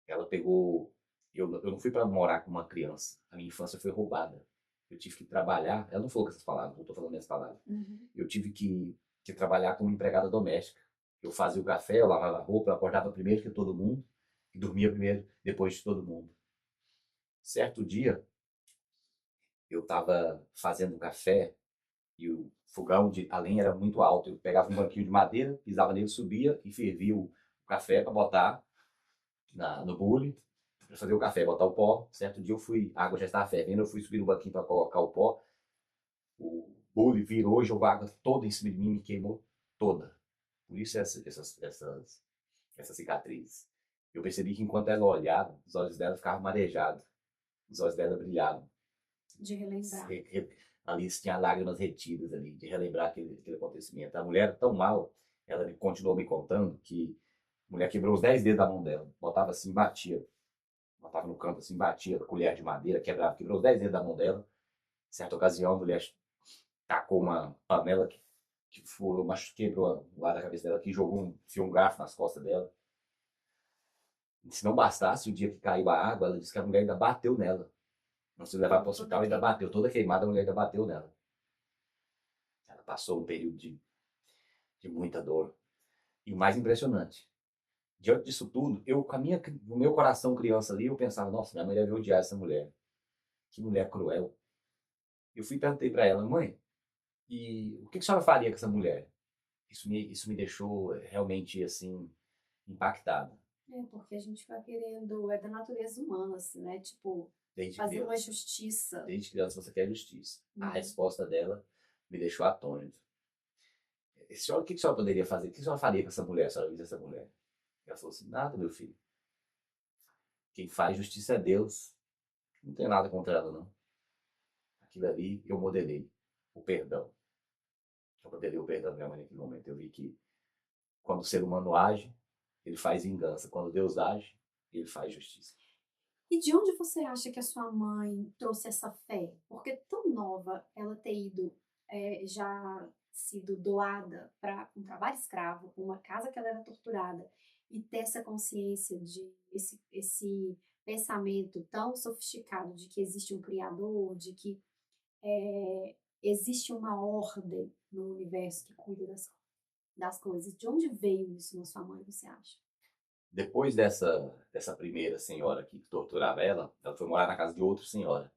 ela pegou. Eu não fui para morar com uma criança, a minha infância foi roubada. Eu tive que trabalhar, ela não falou com essas palavras, não estou falando minhas palavras. Uhum. Eu tive que trabalhar como empregada doméstica. Eu fazia o café, eu lavava a roupa, eu acordava primeiro que todo mundo, e dormia primeiro, depois de todo mundo. Certo dia, eu estava fazendo um café e o fogão a lenha era muito alto. Eu pegava um banquinho de madeira, pisava nele, subia e fervia o café para botar no bule, para fazer o café, botar o pó. Certo dia a água já estava fervendo, eu fui subir no banquinho para colocar o pó. O bule virou, jogou a água toda em cima de mim, me queimou toda. Por isso essas cicatrizes. Eu percebi que enquanto ela olhava, os olhos dela ficavam marejados, os olhos dela brilhavam. De relembrar. Ali tinha lágrimas retidas ali, de relembrar aquele acontecimento. A mulher era tão mal, ela continuou me contando que a mulher quebrou os 10 dedos da mão dela, botava assim, batia, botava no canto assim, batia, colher de madeira, quebrou os 10 dedos da mão dela. Certa ocasião, a mulher tacou uma panela que furou, quebrou o lado da cabeça dela, que enfiou um garfo nas costas dela. E se não bastasse, o dia que caiu a água, ela disse que a mulher ainda bateu nela. Não se levar para o hospital, ainda bateu. Toda queimada, a mulher ainda bateu nela. Ela passou um período de muita dor. E o mais impressionante, diante disso tudo, no meu coração criança ali, eu pensava, nossa, minha mãe deve odiar essa mulher. Que mulher cruel. Eu fui e perguntei para ela, mãe, e o que a senhora faria com essa mulher? Isso me deixou realmente, assim, impactado. É, porque a gente vai querendo, é da natureza humana, assim, né? Tipo, Desde fazer uma criança. justiça. Desde criança você quer justiça. A Uhum. resposta dela me deixou atônito. O que a senhora poderia fazer? O que a senhora faria com essa mulher, se a senhora visse essa mulher? Ela falou assim, nada, meu filho. Quem faz justiça é Deus. Não tem nada contra ela, não. Aquilo ali, eu modelei o perdão. Eu modelei o perdão da minha mãe naquele momento. Eu vi que quando o ser humano age, ele faz vingança. Quando Deus age, ele faz justiça. E de onde você acha que a sua mãe trouxe essa fé? Porque tão nova ela ter ido, já sido doada para um trabalho escravo, uma casa que ela era torturada, e ter essa consciência de esse pensamento tão sofisticado de que existe um criador, de que existe uma ordem no universo que cuida das coisas. De onde veio isso na sua mãe, você acha? Depois dessa primeira senhora que torturava ela foi morar na casa de outra senhora.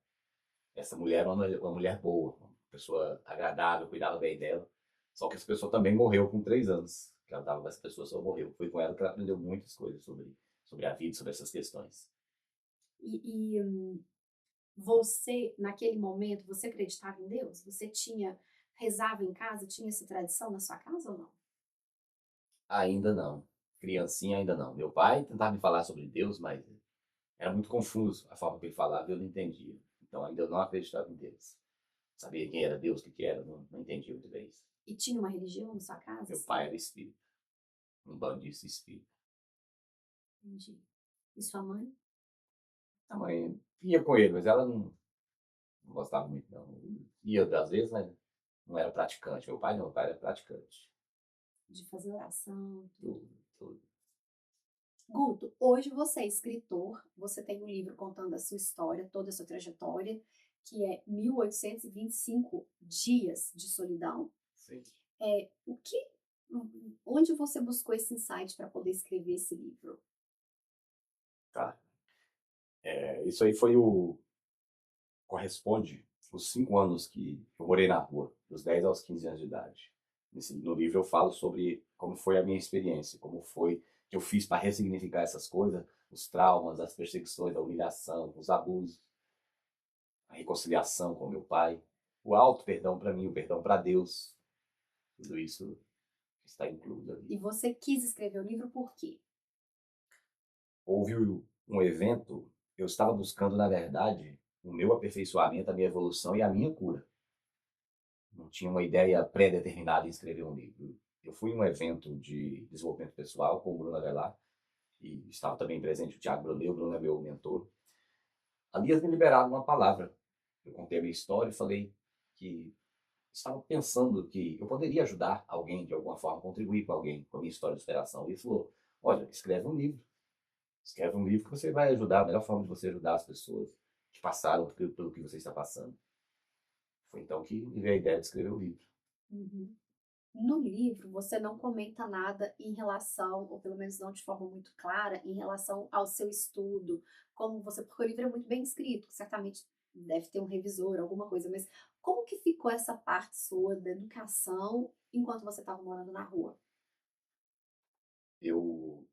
Essa mulher era uma mulher boa, uma pessoa agradável, cuidava bem dela. Só que essa pessoa também morreu com 3 anos. Que ela dava, essa pessoa só morreu. Foi com ela que ela aprendeu muitas coisas sobre a vida, sobre essas questões. E você, naquele momento, você acreditava em Deus? Você rezava em casa, tinha essa tradição na sua casa ou não? Ainda não. Criancinha ainda não. Meu pai tentava me falar sobre Deus, mas era muito confuso a forma que ele falava, eu não entendia. Então ainda eu não acreditava em Deus. Sabia quem era Deus, o que que era, não entendia muito bem isso. E tinha uma religião na sua casa, Meu assim? pai era espírita, um bandista espírita. Entendi. E sua mãe? A mãe ia com ele, mas ela não gostava muito não. Ia às vezes, mas não era praticante. Meu pai não, meu pai era praticante. De fazer oração, tudo. Tudo, tudo. Guto, hoje você é escritor, você tem um livro contando a sua história, toda a sua trajetória, que é 1825 Dias de Solidão. Sim. O que, onde você buscou esse insight para poder escrever esse livro? Tá. Isso aí corresponde os 5 anos que eu morei na rua, dos 10 aos 15 anos de idade. No livro eu falo sobre como foi a minha experiência, como foi que eu fiz para ressignificar essas coisas, os traumas, as perseguições, a humilhação, os abusos, a reconciliação com meu pai, o auto perdão para mim, o perdão para Deus, tudo isso está incluído ali. E você quis escrever o livro por quê? Houve um evento, eu estava buscando, na verdade, o meu aperfeiçoamento, a minha evolução e a minha cura. Não tinha uma ideia pré-determinada em escrever um livro. Eu fui em um evento de desenvolvimento pessoal com o Bruno Avelar, e estava também presente o Thiago Brunel, o Bruno é meu mentor. Ali eles me liberaram uma palavra. Eu contei a minha história e falei que estava pensando que eu poderia ajudar alguém de alguma forma, contribuir com alguém com a minha história de superação. E ele falou: olha, escreve um livro. Escreve um livro que você vai ajudar, a melhor forma de você ajudar as pessoas que passaram pelo que você está passando. Foi então que me veio a ideia de escrever o livro. Uhum. No livro, você não comenta nada em relação, ou pelo menos não de forma muito clara, em relação ao seu estudo, como você, porque o livro é muito bem escrito, certamente deve ter um revisor, alguma coisa, mas como que ficou essa parte sua da educação enquanto você estava morando na rua? Eu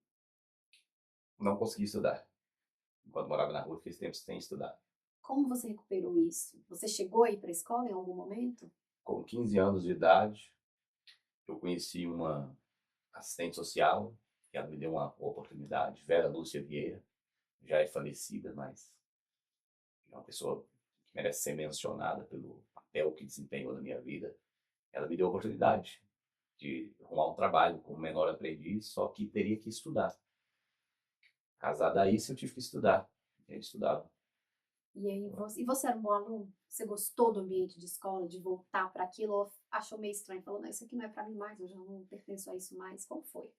não consegui estudar. Enquanto morava na rua, fiz tempo sem estudar. Como você recuperou isso? Você chegou a ir para a escola em algum momento? Com 15 anos de idade, eu conheci uma assistente social, que ela me deu uma oportunidade, Vera Lúcia Vieira, já é falecida, mas é uma pessoa que merece ser mencionada pelo papel que desempenhou na minha vida. Ela me deu a oportunidade de arrumar um trabalho como menor aprendiz, só que teria que estudar. Casado a isso, eu tive que estudar. Eu estudava. E aí você era um bom aluno? Você gostou do ambiente de escola, de voltar para aquilo, ou achou meio estranho? Falou, não, isso aqui não é para mim mais, eu já não pertenço a isso mais. Como foi?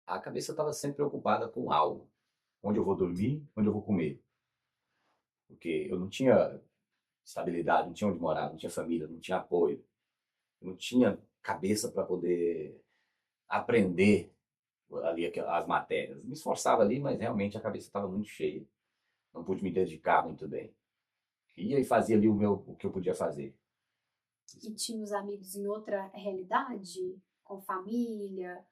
A cabeça estava sempre preocupada com algo. Onde eu vou dormir, onde eu vou comer. Porque eu não tinha estabilidade, não tinha onde morar, não tinha família, não tinha apoio. Eu não tinha cabeça para poder aprender ali as matérias. Me esforçava ali, mas realmente a cabeça estava muito cheia. Não pude me dedicar muito bem. Ia e fazia ali o que eu podia fazer. E tinha os amigos em outra realidade, com família.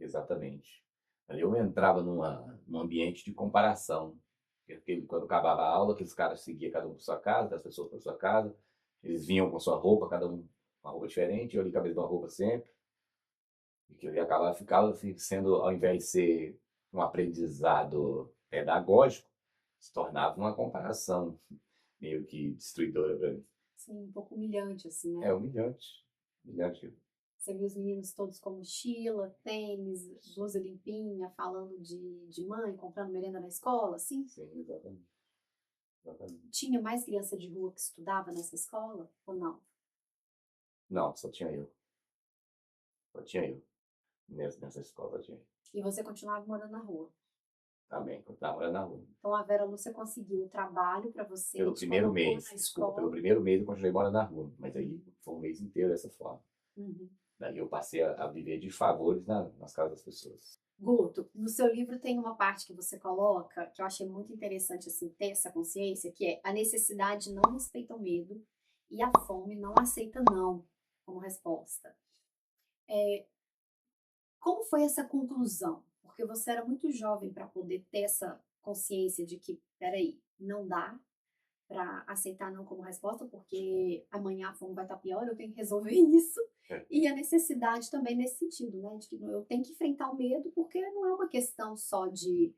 Exatamente. Ali eu entrava num ambiente de comparação. Porque quando acabava a aula, aqueles caras seguiam cada um para sua casa, as pessoas para sua casa. Eles vinham com sua roupa, cada um uma roupa diferente, eu ali com a mesma roupa sempre. E que ele ficava sendo, ao invés de ser um aprendizado pedagógico, se tornava uma comparação meio que destruidora para mim. Sim, um pouco humilhante, assim, É né? humilhante. Humilhante. Você viu os meninos todos com mochila, tênis, blusa limpinha, falando de mãe, comprando merenda na escola, assim? Sim, exatamente. Exatamente. Tinha mais criança de rua que estudava nessa escola ou não? Não, só tinha eu. Só tinha eu. Nessa escola só tinha eu. E você continuava morando na rua? Também, quando estava morando na rua. Então a Vera Lúcia conseguiu o trabalho para você, Pelo te primeiro colocou mês, na desculpa, pelo escola. primeiro mês eu continuei morando na rua. Mas aí foi um mês inteiro dessa forma. Uhum. Daí eu passei a viver de favores nas casas das pessoas. Guto, no seu livro tem uma parte que você coloca, que eu achei muito interessante, assim, ter essa consciência, que é: a necessidade não respeita o medo e a fome não aceita não como resposta. Como foi essa conclusão? Porque você era muito jovem para poder ter essa consciência de que, peraí, não dá para aceitar não como resposta, porque amanhã a fome vai estar pior, eu tenho que resolver isso. É. E a necessidade também nesse sentido, né? De que eu tenho que enfrentar o medo, porque não é uma questão só de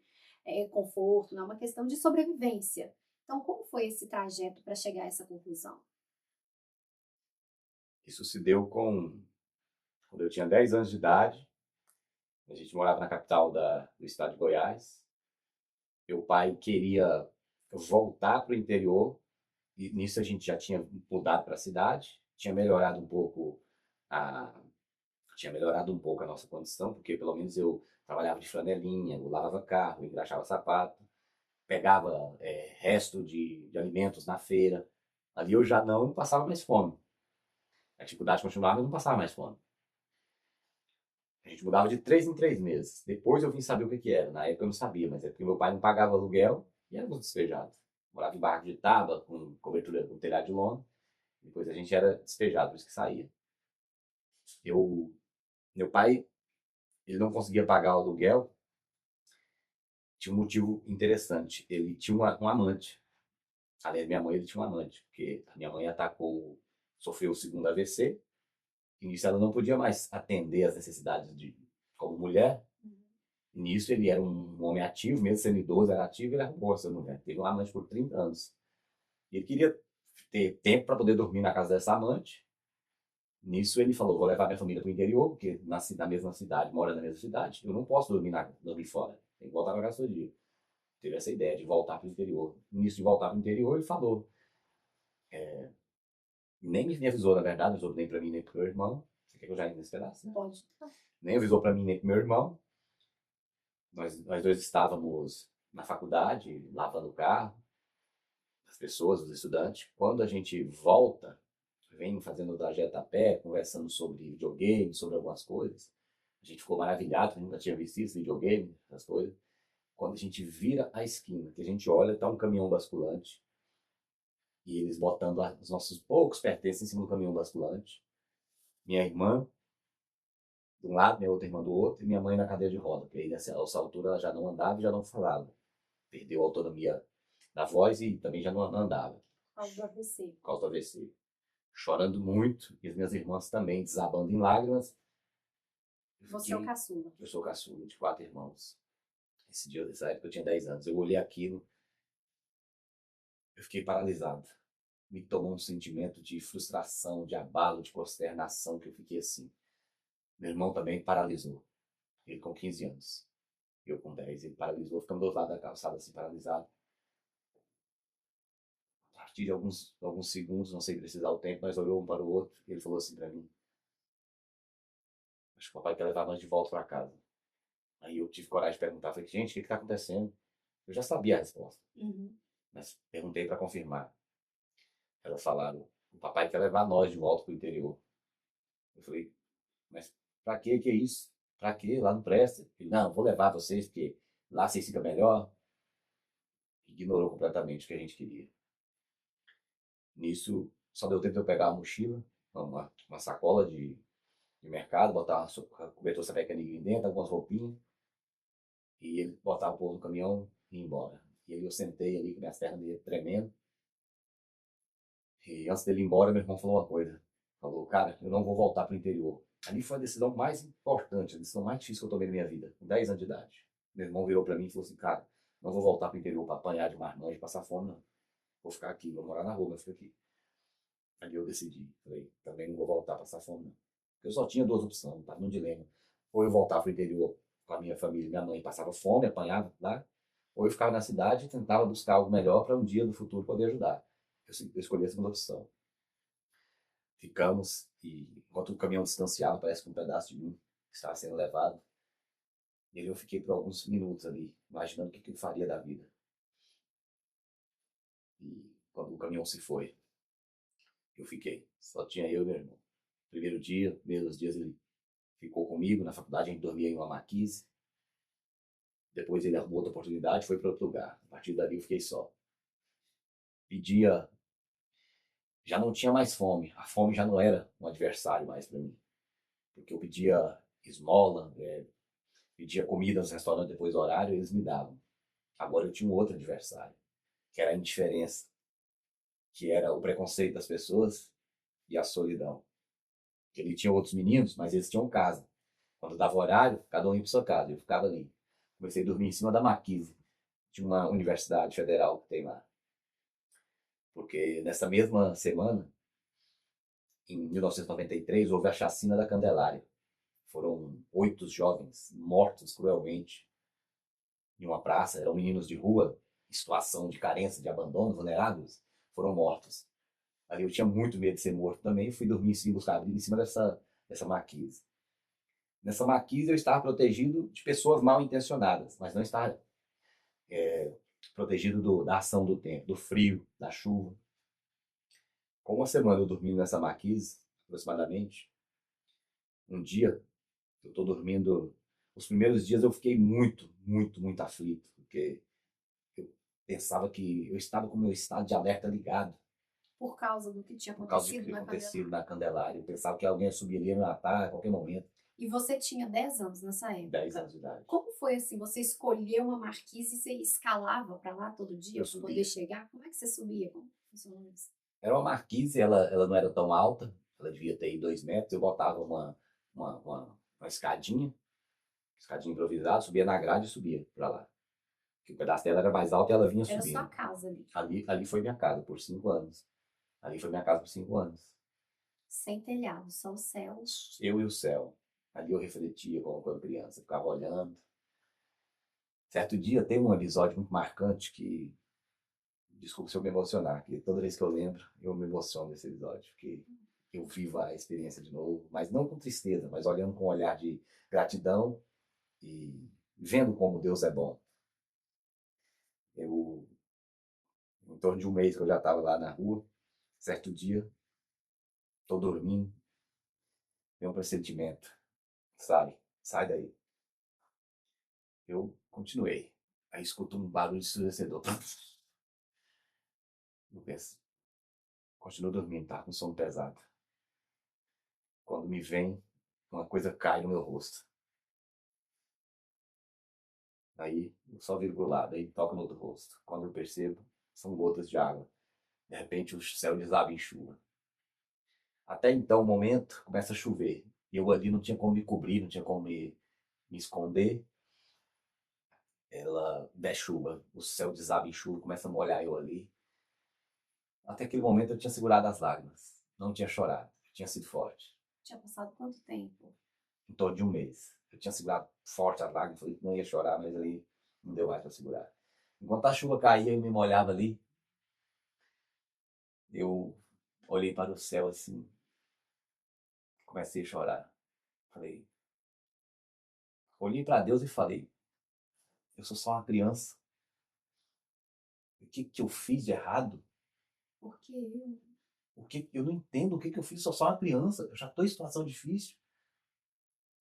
conforto, não é uma questão de sobrevivência. Então, como foi esse trajeto para chegar a essa conclusão? Isso se deu quando eu tinha 10 anos de idade. A gente morava na capital do estado de Goiás. Meu pai queria voltar para o interior, e nisso a gente já tinha mudado para a cidade, a, tinha melhorado um pouco a nossa condição, porque pelo menos eu trabalhava de flanelinha, eu lavava carro, engraxava sapato, pegava resto de alimentos na feira. Ali eu já não passava mais fome. A dificuldade continuava, mas não passava mais fome. A gente mudava de 3 em 3 meses. Depois eu vim saber o que era. Na época eu não sabia, mas é porque meu pai não pagava aluguel e éramos despejados. Morava em barraco de tábua, com cobertura, com telhado de lona. Depois a gente era despejado, por isso que saía. Meu pai, ele não conseguia pagar o aluguel. Tinha um motivo interessante. Ele tinha um amante. Além da minha mãe, ele tinha um amante. Porque a minha mãe sofreu o segundo AVC. E nisso ela não podia mais atender às necessidades como mulher. Nisso ele era um homem ativo, mesmo sendo idoso, era ativo, ele arrumou essa mulher. Teve um amante por 30 anos. E ele queria ter tempo para poder dormir na casa dessa amante. Nisso ele falou: vou levar minha família para o interior, porque nasci na mesma cidade, mora na mesma cidade, eu não posso dormir fora, tem que voltar para casa todo dia. Teve essa ideia de voltar para o interior. Nisso de voltar para o interior, ele falou. Nem me avisou, na verdade, não avisou nem para mim nem para o meu irmão. Você quer que eu já entre nesse pedaço? Né? Pode. Nem avisou para mim nem para o meu irmão. Nós dois estávamos na faculdade, lavando o carro, as pessoas, os estudantes. Quando a gente volta, vem fazendo o trajeto a pé, conversando sobre videogame, sobre algumas coisas. A gente ficou maravilhado, nunca tinha visto isso, videogame, essas coisas. Quando a gente vira a esquina, que a gente olha, tá um caminhão basculante. E eles botando os nossos poucos pertences em cima do caminhão basculante. Minha irmã de um lado, minha outra irmã do outro, e minha mãe na cadeira de roda. Porque aí nessa altura ela já não andava e já não falava. Perdeu a autonomia da voz e também já não andava. Por causa do AVC. Por causa do AVC. Chorando muito, e as minhas irmãs também desabando em lágrimas. Você é o caçula. Eu sou caçula de 4 irmãos. Nessa época eu tinha 10 anos. Eu olhei aquilo, eu fiquei paralisado. Me tomou um sentimento de frustração, de abalo, de consternação, que eu fiquei assim. Meu irmão também paralisou. Ele com 15 anos. Eu com 10. Ele paralisou, ficando do outro lado da calçada assim, paralisado. A partir de alguns segundos, não sei precisar o tempo, nós olhamos um para o outro e ele falou assim para mim: acho que o papai quer levar nós de volta para casa. Aí eu tive coragem de perguntar, falei: gente, o que está acontecendo? Eu já sabia a resposta, mas perguntei para confirmar. Elas falaram: o papai quer levar nós de volta para o interior. Eu falei: mas para que é isso? Para quê? Lá não presta. Ele: não, vou levar vocês porque lá vocês ficam melhor. Ignorou completamente o que a gente queria. Nisso, só deu tempo de eu pegar a mochila, uma sacola de mercado, botar uma cobertura sapeca dentro, algumas roupinhas, e ele botava o povo no caminhão e ia embora. E aí eu sentei ali com minhas pernas meio tremendo. E antes dele ir embora, meu irmão falou uma coisa. Falou: cara, eu não vou voltar para o interior. Ali foi a decisão mais importante, a decisão mais difícil que eu tomei na minha vida, com 10 anos de idade. Meu irmão virou para mim e falou assim: cara, não vou voltar para o interior para apanhar de marmanjo, passar fome, não. Vou ficar aqui, vou morar na rua, mas fico aqui. Aí eu decidi, falei: também não vou voltar para passar fome, não. Eu só tinha 2 opções, estava num dilema. Ou eu voltava para o interior com a minha família, minha mãe passava fome, apanhava lá, ou eu ficava na cidade e tentava buscar algo melhor para um dia no futuro poder ajudar. Eu escolhi a segunda opção. Ficamos, e enquanto o caminhão distanciava, parece que um pedaço de mim estava sendo levado. E ali eu fiquei por alguns minutos ali, imaginando o que eu faria da vida. E quando o caminhão se foi, eu fiquei. Só tinha eu e meu irmão. Primeiro dia, primeiros dias ele ficou comigo. Na faculdade a gente dormia em uma marquise. Depois ele arrumou outra oportunidade, foi para outro lugar. A partir dali eu fiquei só. Pedia, já não tinha mais fome. A fome já não era um adversário mais para mim. Porque eu pedia esmola, pedia comida nos restaurantes depois do horário, eles me davam. Agora eu tinha um outro adversário, que era a indiferença, que era o preconceito das pessoas e a solidão. Ele tinha outros meninos, mas eles tinham casa. Quando dava horário, cada um ia para sua casa, eu ficava ali. Comecei a dormir em cima da marquise de uma universidade federal que tem lá. Porque nessa mesma semana, em 1993, houve a chacina da Candelária. Foram 8 jovens mortos cruelmente em uma praça. Eram meninos de rua, em situação de carência, de abandono, vulneráveis, foram mortos. Ali eu tinha muito medo de ser morto também e fui dormir em cima dessa marquise. Nessa marquise eu estava protegido de pessoas mal intencionadas, mas não estava protegido da ação do tempo, do frio, da chuva. Com uma semana eu dormindo nessa marquise, aproximadamente, um dia eu estou dormindo. Os primeiros dias eu fiquei muito aflito, porque eu pensava que eu estava com o meu estado de alerta ligado. Por causa do que tinha Por causa do que acontecido tinha na acontecido Candelária. na Candelária. Eu pensava que alguém ia subir ali e me matar a qualquer momento. E você tinha 10 anos nessa época. 10 anos de idade. Como foi assim? Você escolheu uma marquise e você escalava para lá todo dia para poder chegar? Como é que você subia? Como funcionou isso? Era uma marquise, ela não era tão alta, ela devia ter 2 metros. Eu botava uma escadinha improvisada, subia na grade e subia para lá. Porque o pedaço dela era mais alto e ela vinha Era subindo. sua casa ali. Ali foi minha casa por 5 anos. Ali foi minha casa por 5 anos. Sem telhado, só o céu. Eu e o céu. Ali eu refletia quando criança, ficava olhando. Certo dia teve um episódio muito marcante que, desculpa se eu me emocionar, que toda vez que eu lembro, eu me emociono desse episódio, porque eu vivo a experiência de novo, mas não com tristeza, mas olhando com um olhar de gratidão e vendo como Deus é bom. Em torno de um mês que eu já estava lá na rua, certo dia, estou dormindo, tem um pressentimento, sai daí. Eu continuei, aí escuto um barulho ensurdecedor. Eu penso, continuo dormindo, tá com sono pesado. Quando me vem, uma coisa cai no meu rosto. Aí eu só viro pro lado, aí toca no outro rosto. Quando eu percebo, são gotas de água. De repente o céu desaba em chuva. Até então, o momento, começa a chover. E eu ali não tinha como me cobrir, não tinha como me esconder. Ela desce chuva, o céu desaba em chuva, começa a molhar eu ali. Até aquele momento eu tinha segurado as lágrimas. Não tinha chorado, tinha sido forte. Tinha passado quanto tempo? Em torno de um mês. Eu tinha segurado forte as lágrimas, falei que não ia chorar, mas ali não deu mais para segurar. Enquanto a chuva caía e me molhava ali, eu olhei para o céu assim, comecei a chorar. Olhei para Deus e falei, eu sou só uma criança. O que eu fiz de errado? Por que eu? Eu não entendo o que eu fiz, sou só uma criança. Eu já estou em situação difícil.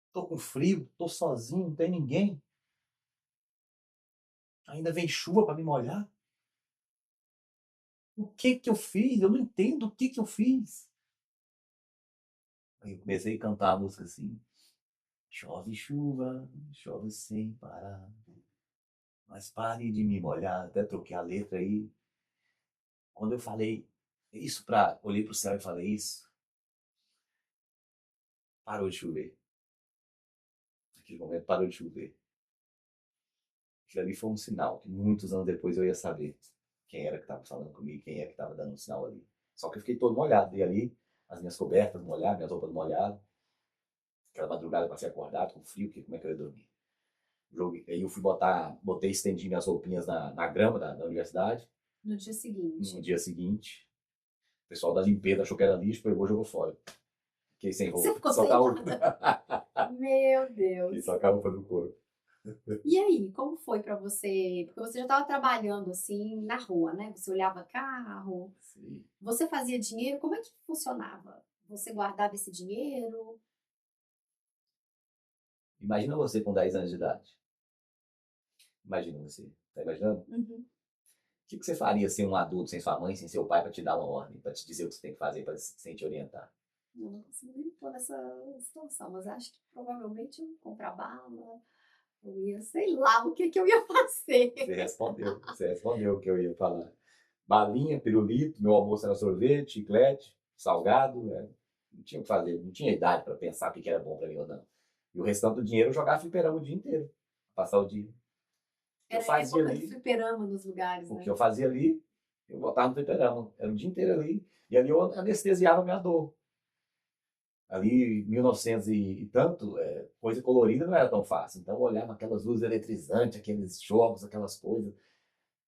Estou com frio, estou sozinho, não tem ninguém. Ainda vem chuva para me molhar. O que eu fiz? Eu não entendo o que eu fiz. Aí eu comecei a cantar a música assim. Chove chuva, chove sem parar. Mas pare de me molhar. Até troquei a letra aí. Quando eu falei isso, olhei para o céu e falei isso, parou de chover. Naquele momento parou de chover. Aquilo ali foi um sinal que muitos anos depois eu ia saber quem era que estava falando comigo, quem era que estava dando um sinal ali. Só que eu fiquei todo molhado. E ali, as minhas cobertas molhadas, minhas roupas molhadas. Aquela madrugada eu passei acordado com frio, porque como é que eu ia dormir? Aí eu estendi minhas roupinhas na grama da universidade. No dia seguinte. No dia seguinte, o pessoal da limpeza achou que era lixo, pegou e jogou fora. Fiquei sem roupa. Você ficou sem nada? Meu Deus. Fiquei só com a roupa do corpo. E aí, como foi pra você? Porque você já estava trabalhando assim na rua, né? Você olhava carro, Sim. você fazia dinheiro, como é que funcionava? Você guardava esse dinheiro? Imagina você com 10 anos de idade. Imagina você. Tá imaginando? O Uhum. que você faria sem um adulto, sem sua mãe, sem seu pai para te dar uma ordem, para te dizer o que você tem que fazer, sem te orientar? Eu não consigo nem pôr nessa situação, mas acho que provavelmente eu ia comprar bala, eu ia, sei lá, o que que eu ia fazer. Você respondeu o que eu ia falar. Balinha, pirulito, meu almoço era sorvete, chiclete, salgado, né? Não tinha o que fazer, não tinha idade para pensar o que era bom para mim ou não. E o restante do dinheiro eu jogava fliperama o dia inteiro, passar o dia. Eu Era a fazia época do ali, fliperama nos lugares, o que né? eu fazia ali, eu botava no fliperama. Era o dia inteiro ali. E ali eu anestesiava a minha dor. Ali, 1900 e tanto, coisa colorida não era tão fácil. Então eu olhava aquelas luzes eletrizantes, aqueles jogos, aquelas coisas.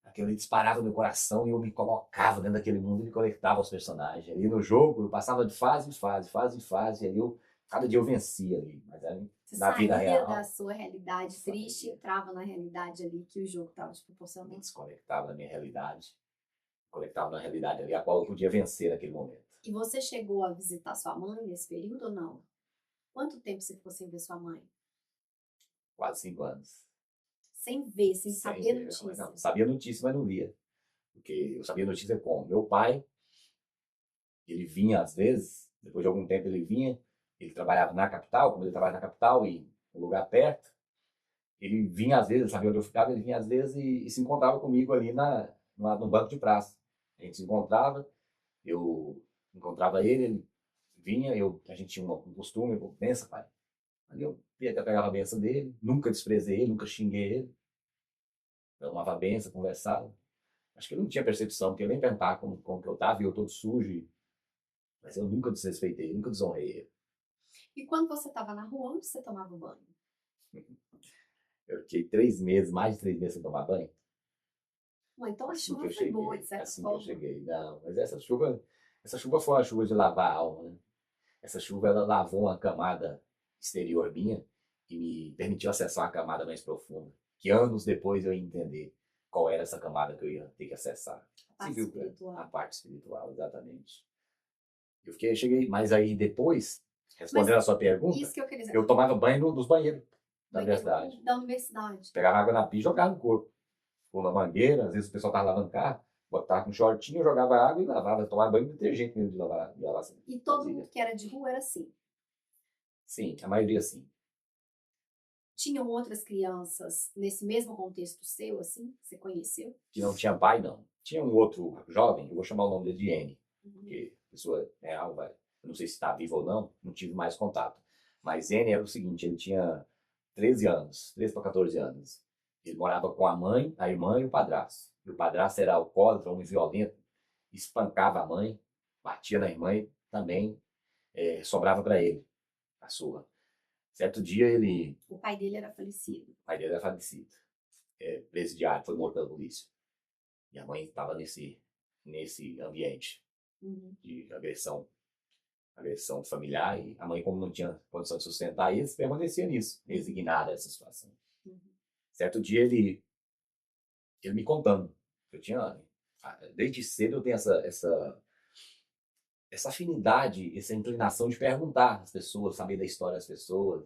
Aquilo ali disparava no meu coração e eu me colocava dentro daquele mundo e me conectava aos personagens. Ali no jogo, eu passava de fase em fase, fase em fase, e ali cada dia eu vencia ali. Mas aí, Você na vida saía da real, sua realidade triste e saía, entrava na realidade ali que o jogo estava te me proporcionando. desconectava da minha realidade, conectava na realidade ali, a qual eu podia vencer naquele momento. E você chegou a visitar sua mãe nesse período ou não? Quanto tempo você ficou sem ver sua mãe? Quase 5 anos. Sem ver, sem Sem saber ver. Não, notícia. sabia notícia, mas não via. Porque eu sabia notícia como? Meu pai, ele vinha às vezes, depois de algum tempo ele vinha, ele trabalhava na capital, como ele trabalha na capital e um lugar perto, ele vinha às vezes, sabia onde eu ficava, ele vinha às vezes e se encontrava comigo ali no banco de praça. A gente se encontrava, eu encontrava ele, ele vinha, a gente tinha um costume, eu, benção, pai. Ali eu pegava a benção dele, nunca desprezei ele, nunca xinguei ele, eu tomava a benção, conversava. Acho que ele não tinha percepção, porque ele nem perguntava como que eu estava, e eu todo sujo, mas eu nunca desrespeitei, nunca desonrei ele. E quando você estava na rua, onde você tomava banho? Eu fiquei 3 meses, mais de 3 meses sem tomar banho. Bom, então a Assim que chuva eu foi boa, cheguei, de certa assim que eu forma. cheguei. Não, mas essa chuva foi uma chuva de lavar a alma, né? Essa chuva, ela lavou uma camada exterior minha e me permitiu acessar uma camada mais profunda, que anos depois eu ia entender qual era essa camada que eu ia ter que acessar. A parte Você viu, né? A espiritual. parte espiritual, exatamente. Cheguei, mas aí depois, Mas respondendo a sua pergunta, isso que eu queria dizer. eu tomava banho nos banheiros da universidade. Banheiro da universidade. Pegava água na pia e jogava no corpo. Ou na mangueira, às vezes o pessoal estava lavando carro, botava com um shortinho, jogava água e lavava, tomava banho de detergente mesmo de lavar assim. E todo mundo que era de rua era assim. Sim, a maioria sim. Tinham outras crianças nesse mesmo contexto seu, assim, que você conheceu? Que não tinha pai, não. Tinha um outro jovem, eu vou chamar o nome dele de N, Uhum. porque a pessoa real, vai, eu não sei se está vivo ou não tive mais contato. Mas N era o seguinte, ele tinha 13 anos, 13 para 14 anos. Ele morava com a mãe, a irmã e o padrasto. E o padrasto era alcoólatra, homem violento, espancava a mãe, batia na irmã e também sobrava para ele a surra. Certo dia O pai dele era falecido. o pai dele era falecido, presidiário, foi morto pela polícia. E a mãe estava nesse ambiente Uhum. de agressão familiar, e a mãe, como não tinha condição de sustentar eles, permanecia nisso, resignada a essa situação. Uhum. Certo dia ele me contando, eu tinha, desde cedo eu tenho essa afinidade, essa inclinação de perguntar às pessoas, saber da história das pessoas.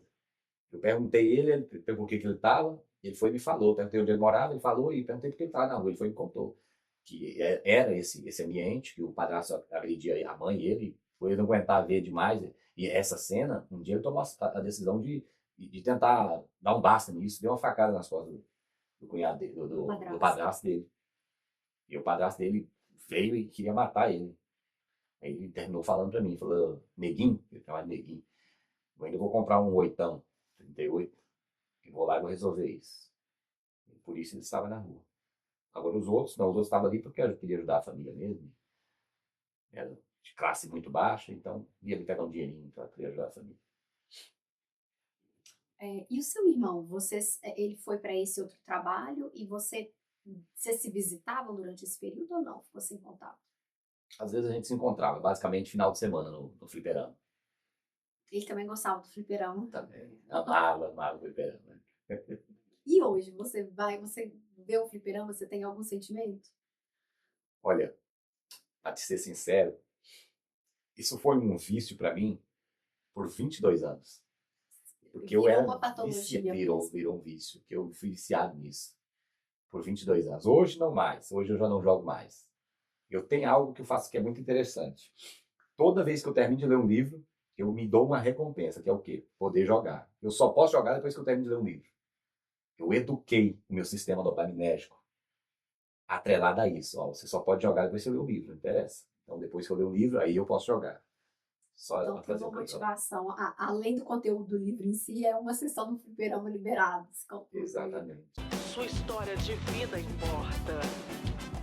Eu perguntei ele perguntou o que ele estava, ele foi e me falou. Perguntei onde ele morava, ele falou, e perguntei por que ele estava na rua. Ele foi e me contou que era esse ambiente, que o padrasto agredia a mãe e ele, por ele não aguentar ver demais. E essa cena, um dia ele tomou a decisão de tentar dar um basta nisso, deu uma facada nas costas do cunhado dele, do padrasto dele. E o padrasto dele veio e queria matar ele. Aí ele terminou falando pra mim, falou, neguinho, ele chamava de neguinho, eu ainda vou comprar um 8, 38, e vou lá e vou resolver isso. E por isso ele estava na rua. Agora os outros, não, os outros estavam ali porque eu queria ajudar a família mesmo. Era de classe muito baixa, então ia ali pegar um dinheirinho para querer ajudar a família. E o seu irmão, ele foi para esse outro trabalho e vocês se visitavam durante esse período ou não? Ficou sem contato? Às vezes a gente se encontrava, basicamente final de semana no fliperama. Ele também gostava do fliperama? Também. Amava o fliperama. E hoje, você vê o fliperama, você tem algum sentimento? Olha, pra te ser sincero, isso foi um vício pra mim por 22 anos. Porque eu Virou era uma patologia mesmo. virou um vício, que eu fui viciado nisso por 22 anos. Hoje não mais, hoje eu já não jogo mais. Eu tenho algo que eu faço que é muito interessante. Toda vez que eu termino de ler um livro, eu me dou uma recompensa, que é o quê? Poder jogar. Eu só posso jogar depois que eu termino de ler um livro. Eu eduquei o meu sistema dopaminérgico atrelado a isso. Ó, você só pode jogar depois que você ler o livro, não interessa. Então, depois que eu ler o livro, aí eu posso jogar. Só Então, tem fazer uma o que eu jogo. motivação. Além do conteúdo do livro em si, é uma sessão no fliperama liberado. Exatamente. Sua história de vida importa.